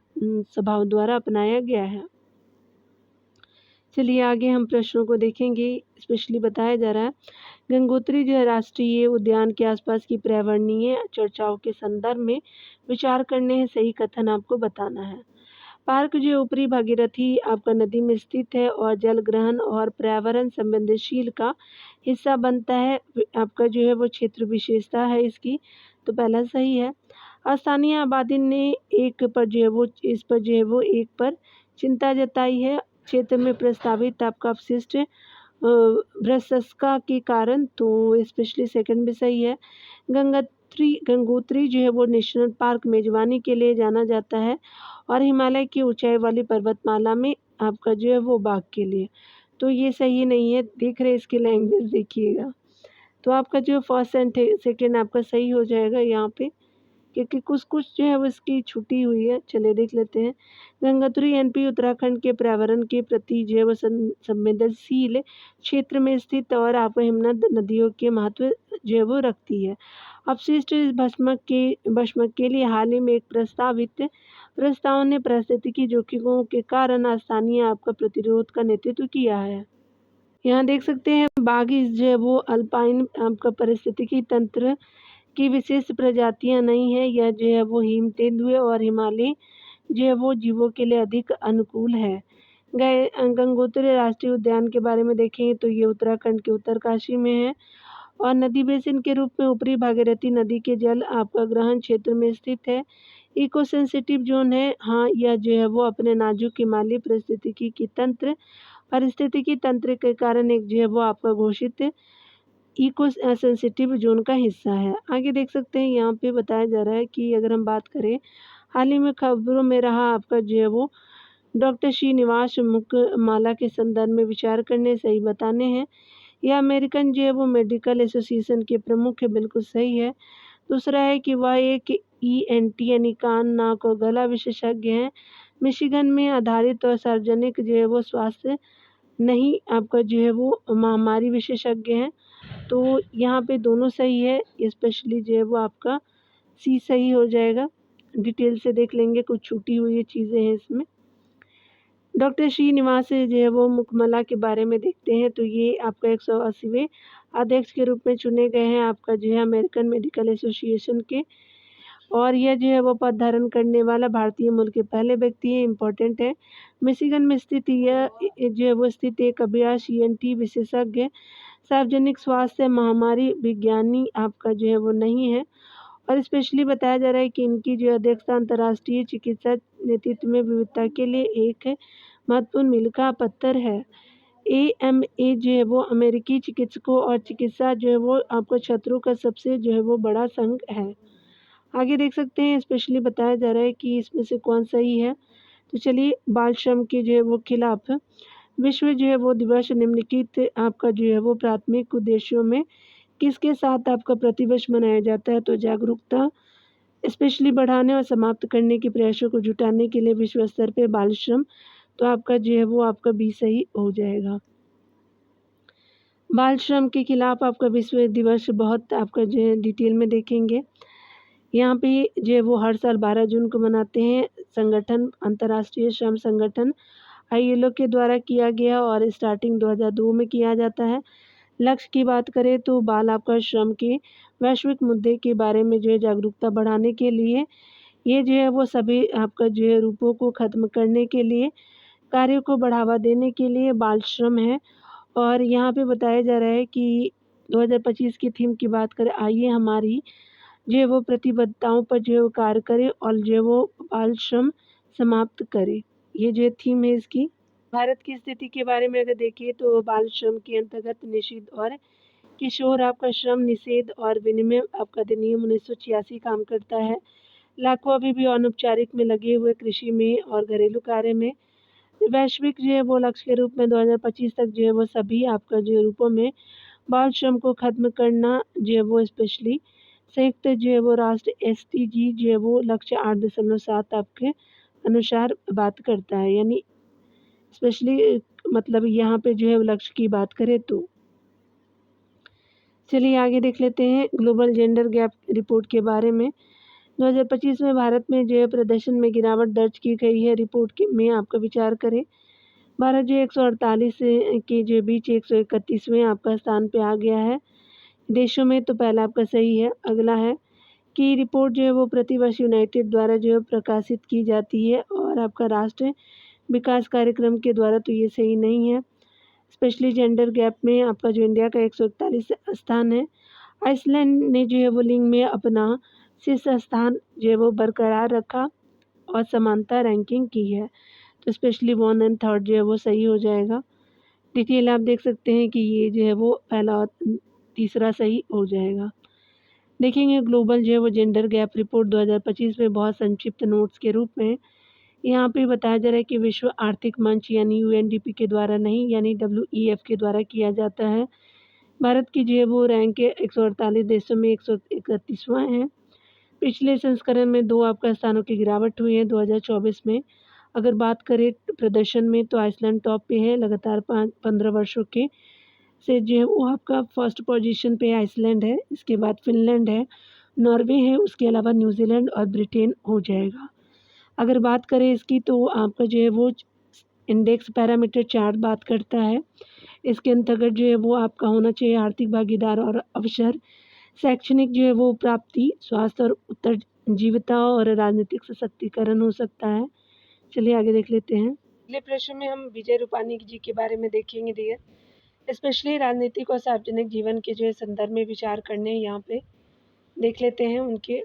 सभाओं द्वारा अपनाया गया है। चलिए आगे हम प्रश्नों को देखेंगे। स्पेशली बताया जा रहा है गंगोत्री जो है राष्ट्रीय उद्यान के आसपास की पर्यावरणीय चर्चाओं के संदर्भ में विचार करने हैं, सही कथन आपको बताना है। पार्क जो ऊपरी भागीरथी आपका नदी में स्थित है और जल ग्रहण और पर्यावरण संवेदनशील का हिस्सा बनता है। आपका जो है वो क्षेत्र विशेषता है इसकी, तो पहला सही है। स्थानीय आबादी ने एक पर जो है वो इस पर जो है वो एक पर चिंता जताई है क्षेत्र में प्रस्तावित आपका अपशिष्ट भ्रष्टता के कारण, तो स्पेशली सेकंड भी सही है। गंगोत्री जो है वो नेशनल पार्क मेजबानी के लिए जाना जाता है और हिमालय की ऊंचाई वाली पर्वतमाला में आपका जो है वो बाघ के लिए, तो ये सही नहीं है। देख रहे इसकी लैंग्वेज देखिएगा, तो आपका जो फर्स्ट एंड सेकेंड आपका सही हो जाएगा यहाँ पे, क्योंकि कुछ जो है वो इसकी छुट्टी हुई है। चलिए देख लेते हैं। गंगोत्री एनपी उत्तराखंड के पर्यावरण के प्रति जो है वो संवेदनशील क्षेत्र में स्थित और आपको हिमनद नदियों के महत्व जो है वो रखती है। अपशिष्ट भस्मक के लिए हाल ही में एक प्रस्ताव ने पारिस्थितिकी जोखिमों के कारण स्थानीय आपका प्रतिरोध का नेतृत्व किया है। यहाँ देख सकते हैं बाघ जो है वो अल्पाइन आपका पारिस्थितिकी तंत्र की विशेष प्रजातियां नहीं है। यह जो है वो हिम तेंदुए और हिमालय जो है वो जीवों के लिए अधिक अनुकूल है। गंगोत्री राष्ट्रीय उद्यान के बारे में देखें तो ये उत्तराखंड के उत्तरकाशी में है और नदी बेसिन के रूप में ऊपरी भागीरथी नदी के जल आपका ग्रहण क्षेत्र में स्थित है। इको सेंसिटिव जोन है। हाँ, यह जो है वो अपने नाजुक हिमालयी पारिस्थितिकी तंत्र के कारण एक जो है वो आपका घोषित इको सेंसिटिव जोन का हिस्सा है। आगे देख सकते हैं यहाँ पे बताया जा रहा है कि अगर हम बात करें हाल ही में खबरों में रहा आपका जो है वो डॉक्टर श्रीनिवास मुखमाला के संदर्भ में विचार करने सही बताने हैं। यह अमेरिकन जो है वो मेडिकल एसोसिएशन के प्रमुख है, बिल्कुल सही है। दूसरा है कि वह एक ENT यानी कान नाक और गला विशेषज्ञ हैं। मिशिगन में आधारित और सार्वजनिक जो है वो स्वास्थ्य नहीं आपका जो है वो महामारी विशेषज्ञ हैं, तो यहाँ पे दोनों सही है। स्पेशली जो है वो आपका सी सही हो जाएगा। डिटेल से देख लेंगे, कुछ छूटी हुई चीज़ें हैं इसमें। डॉक्टर श्रीनिवास जो है वो मुखमला के बारे में देखते हैं, तो ये आपका 180वें अध्यक्ष के रूप में चुने गए हैं आपका जो है अमेरिकन मेडिकल एसोसिएशन के, और यह जो है वो पद धारण करने वाला भारतीय मूल के पहले व्यक्ति है। इम्पोर्टेंट है। मिशिगन में स्थित यह जो है वो स्थित एक अभ्यास ENT विशेषज्ञ सार्वजनिक स्वास्थ्य महामारी विज्ञानी आपका जो है वो नहीं है। और स्पेशली बताया जा रहा है कि इनकी जो अध्यक्षता अंतर्राष्ट्रीय चिकित्सा नेतृत्व में विविधता के लिए एक महत्वपूर्ण मील का पत्थर है। AMA जो है वो अमेरिकी चिकित्सकों और चिकित्सा जो है वो आपको छात्रों का सबसे जो है वो बड़ा संघ है। आगे देख सकते हैं स्पेशली बताया जा रहा है कि इसमें से कौन सही है। तो चलिए, बाल श्रम के जो है वो खिलाफ विश्व जो है वो दिवस निम्नलिखित आपका जो है वो प्राथमिक उद्देश्यों में किसके साथ आपका प्रतिवर्ष मनाया जाता है। तो जागरूकता स्पेशली बढ़ाने और समाप्त करने के प्रयासों को जुटाने के लिए विश्व स्तर पे बाल श्रम, तो आपका जो है वो आपका भी सही हो जाएगा। बाल श्रम के खिलाफ आपका विश्व दिवस बहुत आपका जो है डिटेल में देखेंगे। यहाँ पे जो है वो हर साल 12 जून को मनाते हैं। संगठन अंतर्राष्ट्रीय श्रम संगठन ILO के द्वारा किया गया और स्टार्टिंग 2002 में किया जाता है। लक्ष्य की बात करें तो बाल आपका श्रम के वैश्विक मुद्दे के बारे में जो है जागरूकता बढ़ाने के लिए, ये जो है वो सभी आपका जो है रूपों को ख़त्म करने के लिए, कार्यों को बढ़ावा देने के लिए बाल श्रम है। और यहाँ पे बताया जा रहा है कि 2025 की थीम की बात करें, आइए हमारी जो है वो प्रतिबद्धताओं पर जो है वो कार्य करें और जो है वो बाल श्रम समाप्त करें। ये जो थीम है इसकी। भारत की स्थिति के बारे में अगर देखिए तो बाल श्रम के अंतर्गत निषिद्ध और किशोर आपका श्रम निषेध और विनिमय आपका अधिनियम 1986 काम करता है। लाखों अभी भी अनौपचारिक में लगे हुए कृषि में और घरेलू कार्य में। वैश्विक जो है वो लक्ष्य के रूप में 2025 तक जो है वो सभी आपका जो रूपों में बाल श्रम को खत्म करना जो है वो स्पेशली संयुक्त जो है वो राष्ट्र SDG जो है वो लक्ष्य 8.7 आपके अनुसार बात करता है। यानी स्पेशली मतलब यहाँ पे जो है लक्ष्य की बात करें तो चलिए आगे देख लेते हैं ग्लोबल जेंडर गैप रिपोर्ट के बारे में। 2025 में भारत में जो है प्रदर्शन में गिरावट दर्ज की गई है। रिपोर्ट के में आपका विचार करें, भारत जो 148 के जो बीच 131वें आपका स्थान पे आ गया है देशों में। तो पहला आपका सही है। अगला है कि रिपोर्ट जो है वो प्रतिवर्ष यूनाइटेड द्वारा जो है प्रकाशित की जाती है और आपका राष्ट्रीय विकास कार्यक्रम के द्वारा। तो ये सही नहीं है। स्पेशली जेंडर गैप में आपका जो इंडिया का 141 स्थान है। आइसलैंड ने जो है वो लिंग में अपना शीर्ष स्थान जो है वो बरकरार रखा और समानता रैंकिंग की है। तो स्पेशली 1 एंड 3 जो है वो सही हो जाएगा। डिटेल आप देख सकते हैं कि ये जो है वो पहला और तीसरा सही हो जाएगा। देखेंगे ग्लोबल जो है वो जेंडर गैप रिपोर्ट 2025 में बहुत संक्षिप्त नोट्स के रूप में यहाँ पे बताया जा रहा है कि विश्व आर्थिक मंच यानी यूएनडीपी के द्वारा नहीं यानी डब्ल्यूईएफ के द्वारा किया जाता है। भारत की जो है वो रैंक 148 देशों में 131वां है। पिछले संस्करण में 2 आपका स्थानों की गिरावट हुई है 2024 में। अगर बात करें प्रदर्शन में तो आइसलैंड टॉप पे है लगातार 15 वर्षों के से जो है वो आपका फर्स्ट पोजीशन पे आइसलैंड है। इसके बाद फिनलैंड है, नॉर्वे है, उसके अलावा न्यूजीलैंड और ब्रिटेन हो जाएगा। अगर बात करें इसकी तो आपका जो है वो इंडेक्स पैरामीटर चार्ट बात करता है। इसके अंतर्गत जो है वो आपका होना चाहिए आर्थिक भागीदार और अवसर, शैक्षणिक जो है वो प्राप्ति, स्वास्थ्य और उत्तरजीविता और राजनीतिक सशक्तिकरण हो सकता है। चलिए आगे देख लेते हैं। अगले प्रश्न में हम विजय रूपानी जी के बारे में देखेंगे डियर। स्पेशली राजनीतिक और सार्वजनिक जीवन के जो है संदर्भ में विचार करने यहाँ पे देख लेते हैं उनके।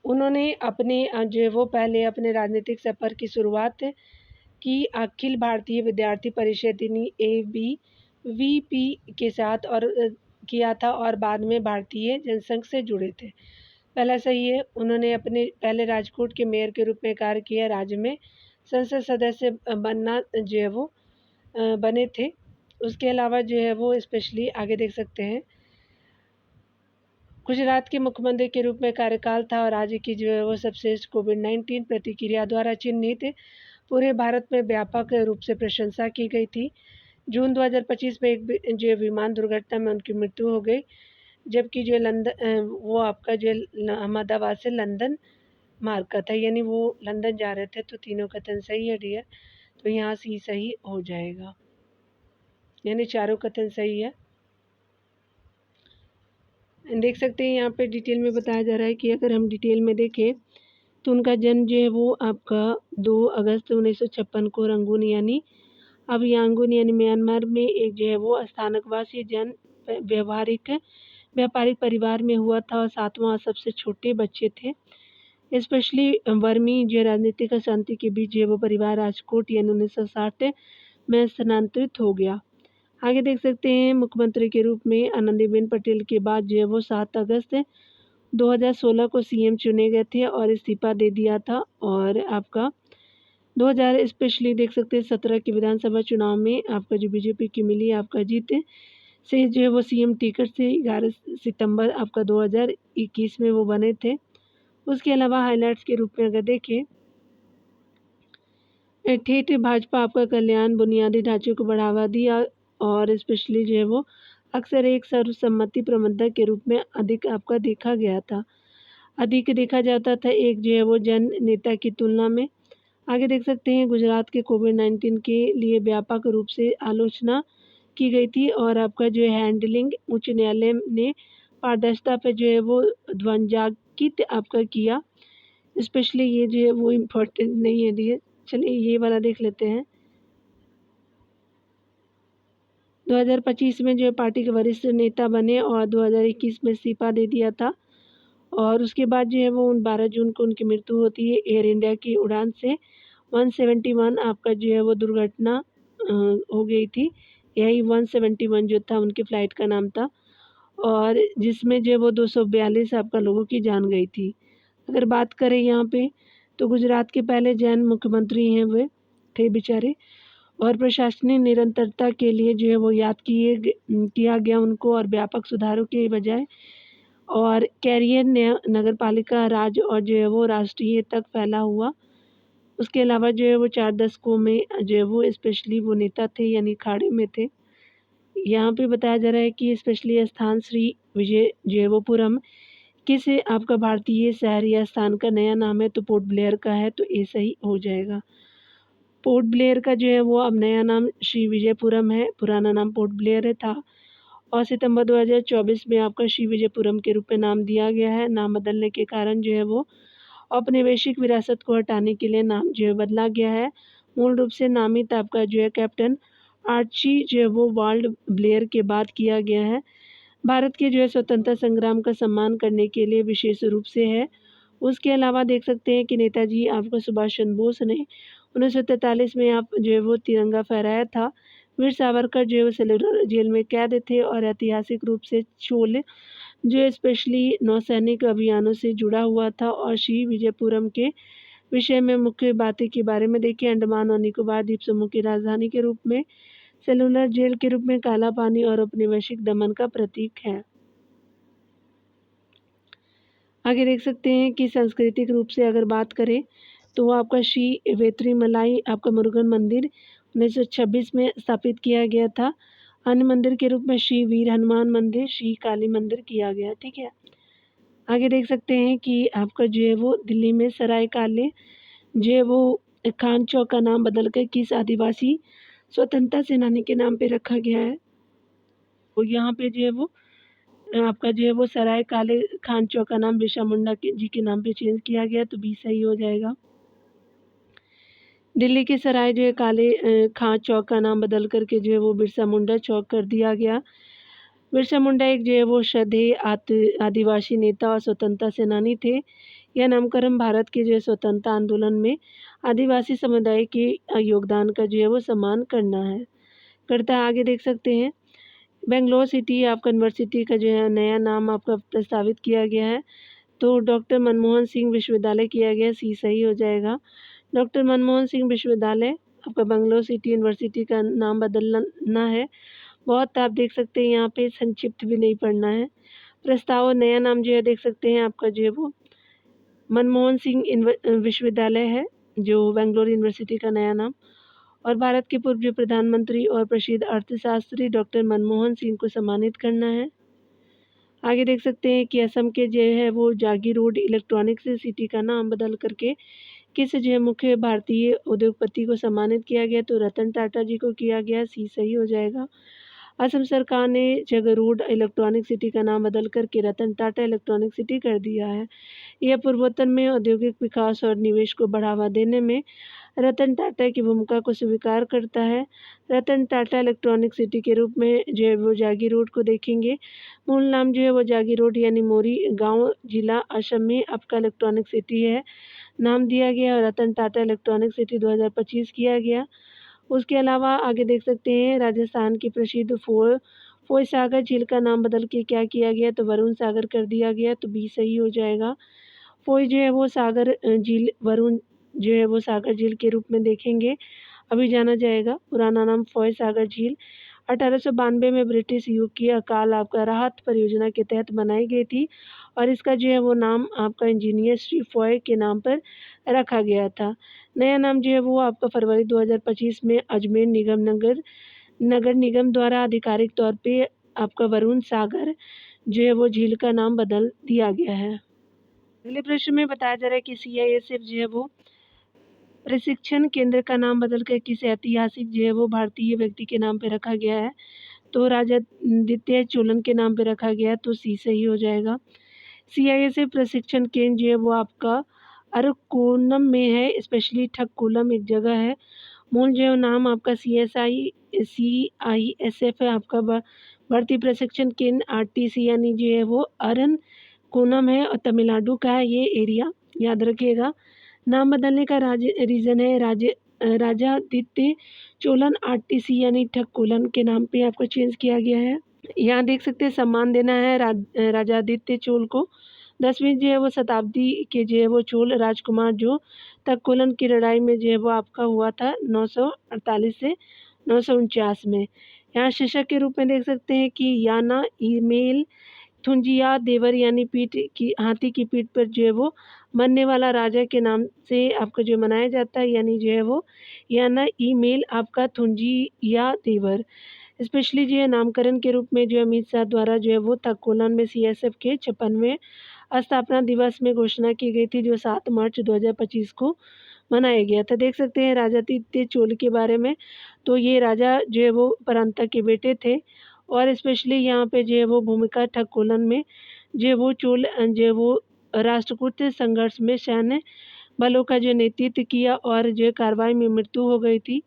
उन्होंने अपने जो है वो पहले अपने राजनीतिक सफ़र की शुरुआत की अखिल भारतीय विद्यार्थी परिषद यानी ABVP के साथ और किया था और बाद में भारतीय जनसंघ से जुड़े थे। पहला सही है। उन्होंने अपने पहले राजकोट के मेयर के रूप में कार्य किया। राज्य में संसद सदस्य बनना जो है वो बने थे। उसके अलावा जो है वो स्पेशली आगे देख सकते हैं गुजरात के मुख्यमंत्री के रूप में कार्यकाल था और राज्य की जो है वो सबश्रेष्ठ कोविड-19 प्रतिक्रिया द्वारा चिन्हित पूरे भारत में व्यापक रूप से प्रशंसा की गई थी। जून 2025 में एक जो विमान दुर्घटना में उनकी मृत्यु हो गई, जबकि जो वो आपका जो अहमदाबाद से लंदन मार्ग का था, यानी वो लंदन जा रहे थे। तो तीनों कथन सही है डियर। तो यहाँ सी सही हो जाएगा, यानी चारों कथन सही है। देख सकते हैं यहाँ पे डिटेल में बताया जा रहा है कि अगर हम डिटेल में देखें तो उनका जन्म जो है वो आपका 2 अगस्त 1956 को रंगून यानी अब यांगून यानी म्यांमार में एक जो है वो स्थानकवासी जन व्यापारिक परिवार में हुआ था और 7वां सबसे छोटे बच्चे थे। स्पेशली वर्मी जो राजनीतिक अशांति के बीच जो है वो परिवार राजकोट यानी 1960 में स्थानांतरित हो गया। आगे देख सकते हैं मुख्यमंत्री के रूप में आनंदीबेन पटेल के बाद जो है वो 7 अगस्त 2016 को सीएम चुने गए थे और इस्तीफा दे दिया था। और आपका 2000 स्पेशली देख सकते हैं 17 के विधानसभा चुनाव में आपका जो बीजेपी की मिली आपका जीत से जो है वो सीएम टिकट से 11 सितंबर आपका 2021 में वो बने थे। उसके अलावा हाइलाइट्स के रूप में अगर देखें ठेठ भाजपा आपका कल्याण बुनियादी ढांचे को बढ़ावा दिया और स्पेशली जो है वो अक्सर एक सर्वसम्मति प्रबंधक के रूप में अधिक आपका देखा गया था, अधिक देखा जाता था एक जो है वो जन नेता की तुलना में। आगे देख सकते हैं गुजरात के कोविड-19 के लिए व्यापक रूप से आलोचना की गई थी और आपका जो है हैंडलिंग उच्च न्यायालय ने पारदर्शिता पर जो है वो ध्वजांकित आपका किया। स्पेशली ये जो है वो इम्पोर्टेंट नहीं है डियर। चलिए ये वाला देख लेते हैं। 2025 में जो है पार्टी के वरिष्ठ नेता बने और 2021 में इस्तीफा दे दिया था और उसके बाद जो है वो 12 जून को उनकी मृत्यु होती है। एयर इंडिया की उड़ान से 171 आपका जो है वो दुर्घटना हो गई थी। यही 171 जो था उनके फ़्लाइट का नाम था और जिसमें जो है वो 242 आपका लोगों की जान गई थी। अगर बात करें यहाँ पे तो गुजरात के पहले जैन मुख्यमंत्री हैं वे थे बेचारे और प्रशासनिक निरंतरता के लिए जो है वो याद किया गया उनको और व्यापक सुधारों के बजाय और कैरियर नगर पालिका राज और जो है वो राष्ट्रीय तक फैला हुआ। उसके अलावा जो है वो 4 दशकों में जो है वो स्पेशली वो नेता थे यानी अखाड़े में थे। यहाँ पे बताया जा रहा है कि स्पेशली स्थान श्री विजय जयवपुरम किस आपका भारतीय शहर या स्थान का नया नाम है, तो पोर्ट ब्लेयर का है, तो ये सही हो जाएगा। पोर्ट ब्लेयर का जो है वो अब नया नाम श्री विजयपुरम है, पुराना नाम पोर्ट ब्लेयर है था, और सितंबर 2024 में आपका श्री विजयपुरम के रूप में नाम दिया गया है। नाम बदलने के कारण जो है वो औपनिवेशिक विरासत को हटाने के लिए नाम जो है बदला गया है। मूल रूप से नामित आपका जो है कैप्टन आर्ची जो है वो वाल्ड ब्लेयर के बाद किया गया है। भारत के जो है स्वतंत्रता संग्राम का सम्मान करने के लिए विशेष रूप से है। उसके अलावा देख सकते हैं कि नेताजी आपको सुभाष चंद्र बोस ने 1943 में आप जो है वो तिरंगा फहराया था। वीर सावरकर जो है वो सेलुलर जेल में कैद थे और ऐतिहासिक रूप से चोल जो स्पेशली नौसैनिक अभियानों से जुड़ा हुआ था। और श्री विजयपुरम के विषय में मुख्य बातें के बारे में देखिए, अंडमान और निकोबार द्वीप समूह की राजधानी के रूप में, सेलुलर जेल के रूप में, काला पानी और औपनिवेशिक दमन का प्रतीक है। आगे देख सकते हैं कि सांस्कृतिक रूप से अगर बात करें तो आपका श्री वेत्रीमलाई आपका मुरुगन मंदिर 1926 में स्थापित किया गया था। अन्य मंदिर के रूप में श्री वीर हनुमान मंदिर, श्री काली मंदिर किया गया। ठीक है, आगे देख सकते हैं कि आपका जो है वो दिल्ली में सराय काले जो है वो खान चौक का नाम बदलकर किस आदिवासी स्वतंत्रता सेनानी के नाम पे रखा गया है। तो यहाँ पे जो है वो आपका जो है वो सराय काले खान चौक का नाम बिरसा मुंडा जी के नाम पे चेंज किया गया, तो बी सही हो जाएगा। दिल्ली के सराय जो है काले खां चौक का नाम बदल करके जो है वो बिरसा मुंडा चौक कर दिया गया। बिरसा मुंडा एक जो है वो श्रद्धेय आदिवासी नेता और स्वतंत्रता सेनानी थे। यह नामकरण भारत के जो है स्वतंत्रता आंदोलन में आदिवासी समुदाय के योगदान का जो है वो सम्मान करना है करता है। आगे देख सकते हैं बेंगलोर सिटी आपका यूनिवर्सिटी का जो है नया नाम आपका प्रस्तावित किया गया है, तो डॉक्टर मनमोहन सिंह विश्वविद्यालय किया गया, सी सही हो जाएगा। डॉक्टर मनमोहन सिंह विश्वविद्यालय आपका बेंगलोर सिटी यूनिवर्सिटी का नाम बदलना है। बहुत आप देख सकते हैं यहाँ पे संक्षिप्त भी नहीं पढ़ना है। प्रस्ताव नया नाम जो है देख सकते हैं आपका जो है वो मनमोहन सिंह विश्वविद्यालय है, जो बेंगलोर यूनिवर्सिटी का नया नाम। और भारत के पूर्व प्रधानमंत्री और प्रसिद्ध अर्थशास्त्री डॉक्टर मनमोहन सिंह को सम्मानित करना है। आगे देख सकते हैं कि असम के जो है वो जागीरोड इलेक्ट्रॉनिक्स सिटी का नाम बदल करके किस जो है मुख्य भारतीय उद्योगपति को सम्मानित किया गया, तो रतन टाटा जी को किया गया, सी सही हो जाएगा। असम सरकार ने जागीरोड इलेक्ट्रॉनिक सिटी का नाम बदल करके रतन टाटा इलेक्ट्रॉनिक सिटी कर दिया है। यह पूर्वोत्तर में औद्योगिक विकास और निवेश को बढ़ावा देने में रतन टाटा की भूमिका को स्वीकार करता है। रतन टाटा इलेक्ट्रॉनिक सिटी के रूप में जो है वो जागीरोड को देखेंगे। मूल नाम जो है वो जागीरोड यानी मोरी गांव जिला असम में आपका इलेक्ट्रॉनिक सिटी है नाम दिया गया और रतन टाटा इलेक्ट्रॉनिक सिटी 2025 किया गया। उसके अलावा आगे देख सकते हैं राजस्थान की प्रसिद्ध फोय सागर झील का नाम बदल के क्या किया गया, तो वरुण सागर कर दिया गया, तो बी सही हो जाएगा। फोय जो है वो सागर झील, वरुण जो है वो सागर झील के रूप में देखेंगे अभी जाना जाएगा। पुराना नाम फोय सागर झील 1892 में ब्रिटिश युग की अकाल आपका राहत परियोजना के तहत बनाई गई थी और इसका जो है वो नाम आपका इंजीनियर श्री फॉय के नाम पर रखा गया था। नया नाम जो है वो आपका फरवरी 2025 में अजमेर नगर निगम द्वारा आधिकारिक तौर पे आपका वरुण सागर जो है वो झील का नाम बदल दिया गया है। अगले प्रश्न में बताया जा रहा है कि CISF जो है वो प्रशिक्षण केंद्र का नाम बदलकर किस ऐतिहासिक जो है वो भारतीय व्यक्ति के नाम पे रखा गया है, तो राजा द्वितीय चोलन के नाम पे रखा गया है, तो सी सही हो जाएगा। CISF प्रशिक्षण केंद्र जो है वो आपका अरकोनम में है, स्पेशली ठक्कुलम एक जगह है। मूल जो है नाम आपका CISF है आपका भर्ती प्रशिक्षण केंद्र RTC यानी जो है वो अरनकोनम है और तमिलनाडु का है ये एरिया, याद रखिएगा। नाम बदलने का रीज़न है राजादित्य चोलन RTC यानी ठक्कुलम के नाम पे आपको चेंज किया गया है। यहाँ देख सकते हैं सम्मान देना है राजादित्य चोल को। 10वीं जो है वो शताब्दी के जो है वो चोल राजकुमार जो ठक्कुलम की लड़ाई में जो है वो आपका हुआ था 948 से 949 में। यहाँ शीर्षक के रूप में देख सकते हैं कि याना ईमेल थुंजिया देवर यानी पीठ की हाथी की पीठ पर जो है वो मरने वाला राजा के नाम से आपका जो मनाया जाता है, यानी जो है वो याना ईमेल आपका थुंजिया देवर। स्पेशली जो है नामकरण के रूप में जो अमित शाह द्वारा जो है वो तत्कोलन में CSF के 56वें स्थापना दिवस में घोषणा की गई थी, जो 7 मार्च 2025 को मनाया गया था। देख सकते हैं राजादित्य चोल के बारे में, तो ये राजा जो है वो परांतक के बेटे थे और स्पेशली यहाँ पे जो है वो भूमिका ठक्कोलन में जो है वो चोल जो है वो राष्ट्रकूट संघर्ष में सैन्य बलों का जो नेतृत्व किया और जो कार्रवाई में मृत्यु हो गई थी।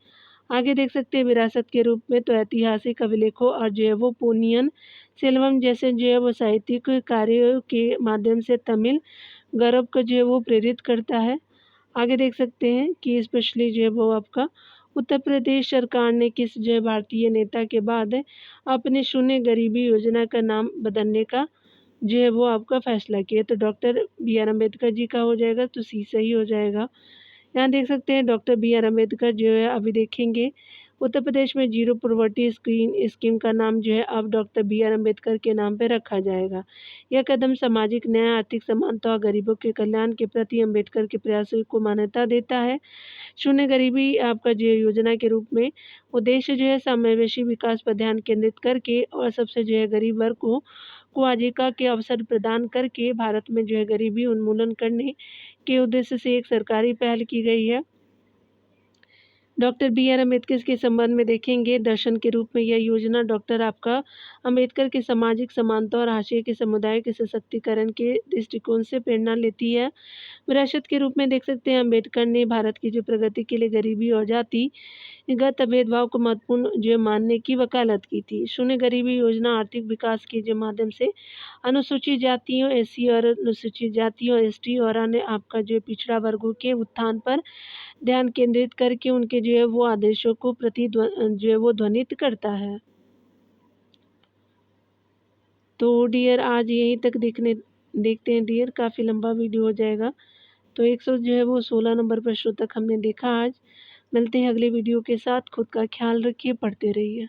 आगे देख सकते हैं विरासत के रूप में तो ऐतिहासिक अभिलेखों और जो है वो पोनियन सेल्वम जैसे जो है वो साहित्यिक कार्यों के माध्यम से तमिल गौरव को जो है वो प्रेरित करता है। आगे देख सकते हैं कि स्पेशली जो है वो आपका उत्तर प्रदेश सरकार ने किस जो है भारतीय नेता के बाद अपने शून्य गरीबी योजना का नाम बदलने का जो है वो आपका फैसला किया। तो डॉक्टर B.R. अम्बेडकर जी का हो जाएगा, तो सी सही हो जाएगा। यहाँ देख सकते हैं डॉक्टर B.R. अम्बेडकर जो है अभी देखेंगे उत्तर प्रदेश में जीरो पॉवर्टी स्कीम का नाम जो है अब डॉक्टर B.R. अम्बेडकर के नाम पर रखा जाएगा। यह कदम सामाजिक न्याय, आर्थिक समानता और गरीबों के कल्याण के प्रति अम्बेडकर के प्रयासों को मान्यता देता है। शून्य गरीबी आपका जो योजना के रूप में उद्देश्य जो है समावेशी विकास पर ध्यान केंद्रित करके और सबसे जो है गरीब वर्ग को आजीविका के अवसर प्रदान करके भारत में जो है गरीबी उन्मूलन करने के उद्देश्य से एक सरकारी पहल की गई है। Doctor B.R. अम्बेडकर के संबंध में देखेंगे दर्शन के रूप में यह योजना डॉक्टर आपका अम्बेडकर के सामाजिक समानता और हाशिए के समुदाय के सशक्तिकरण के दृष्टिकोण से प्रेरणा लेती है। विरासत के रूप में देख सकते हैं अम्बेडकर ने भारत की जो प्रगति के लिए गरीबी और जातिगत भेदभाव को महत्वपूर्ण जो मानने की वकालत की थी। शून्य गरीबी योजना आर्थिक विकास के जो माध्यम से अनुसूचित जातियों, SC और अनुसूचित जातियों, ST और अन्य आपका जो पिछड़ा वर्गों के उत्थान पर ध्यान केंद्रित करके उनके जो है वो आदेशों को जो है वो ध्वनित करता है। तो डियर आज यहीं तक देखते हैं डियर, काफ़ी लंबा वीडियो हो जाएगा। तो 100 जो है वो 16 नंबर प्रश्नों तक हमने देखा आज। मिलते हैं अगले वीडियो के साथ। खुद का ख्याल रखिए, पढ़ते रहिए।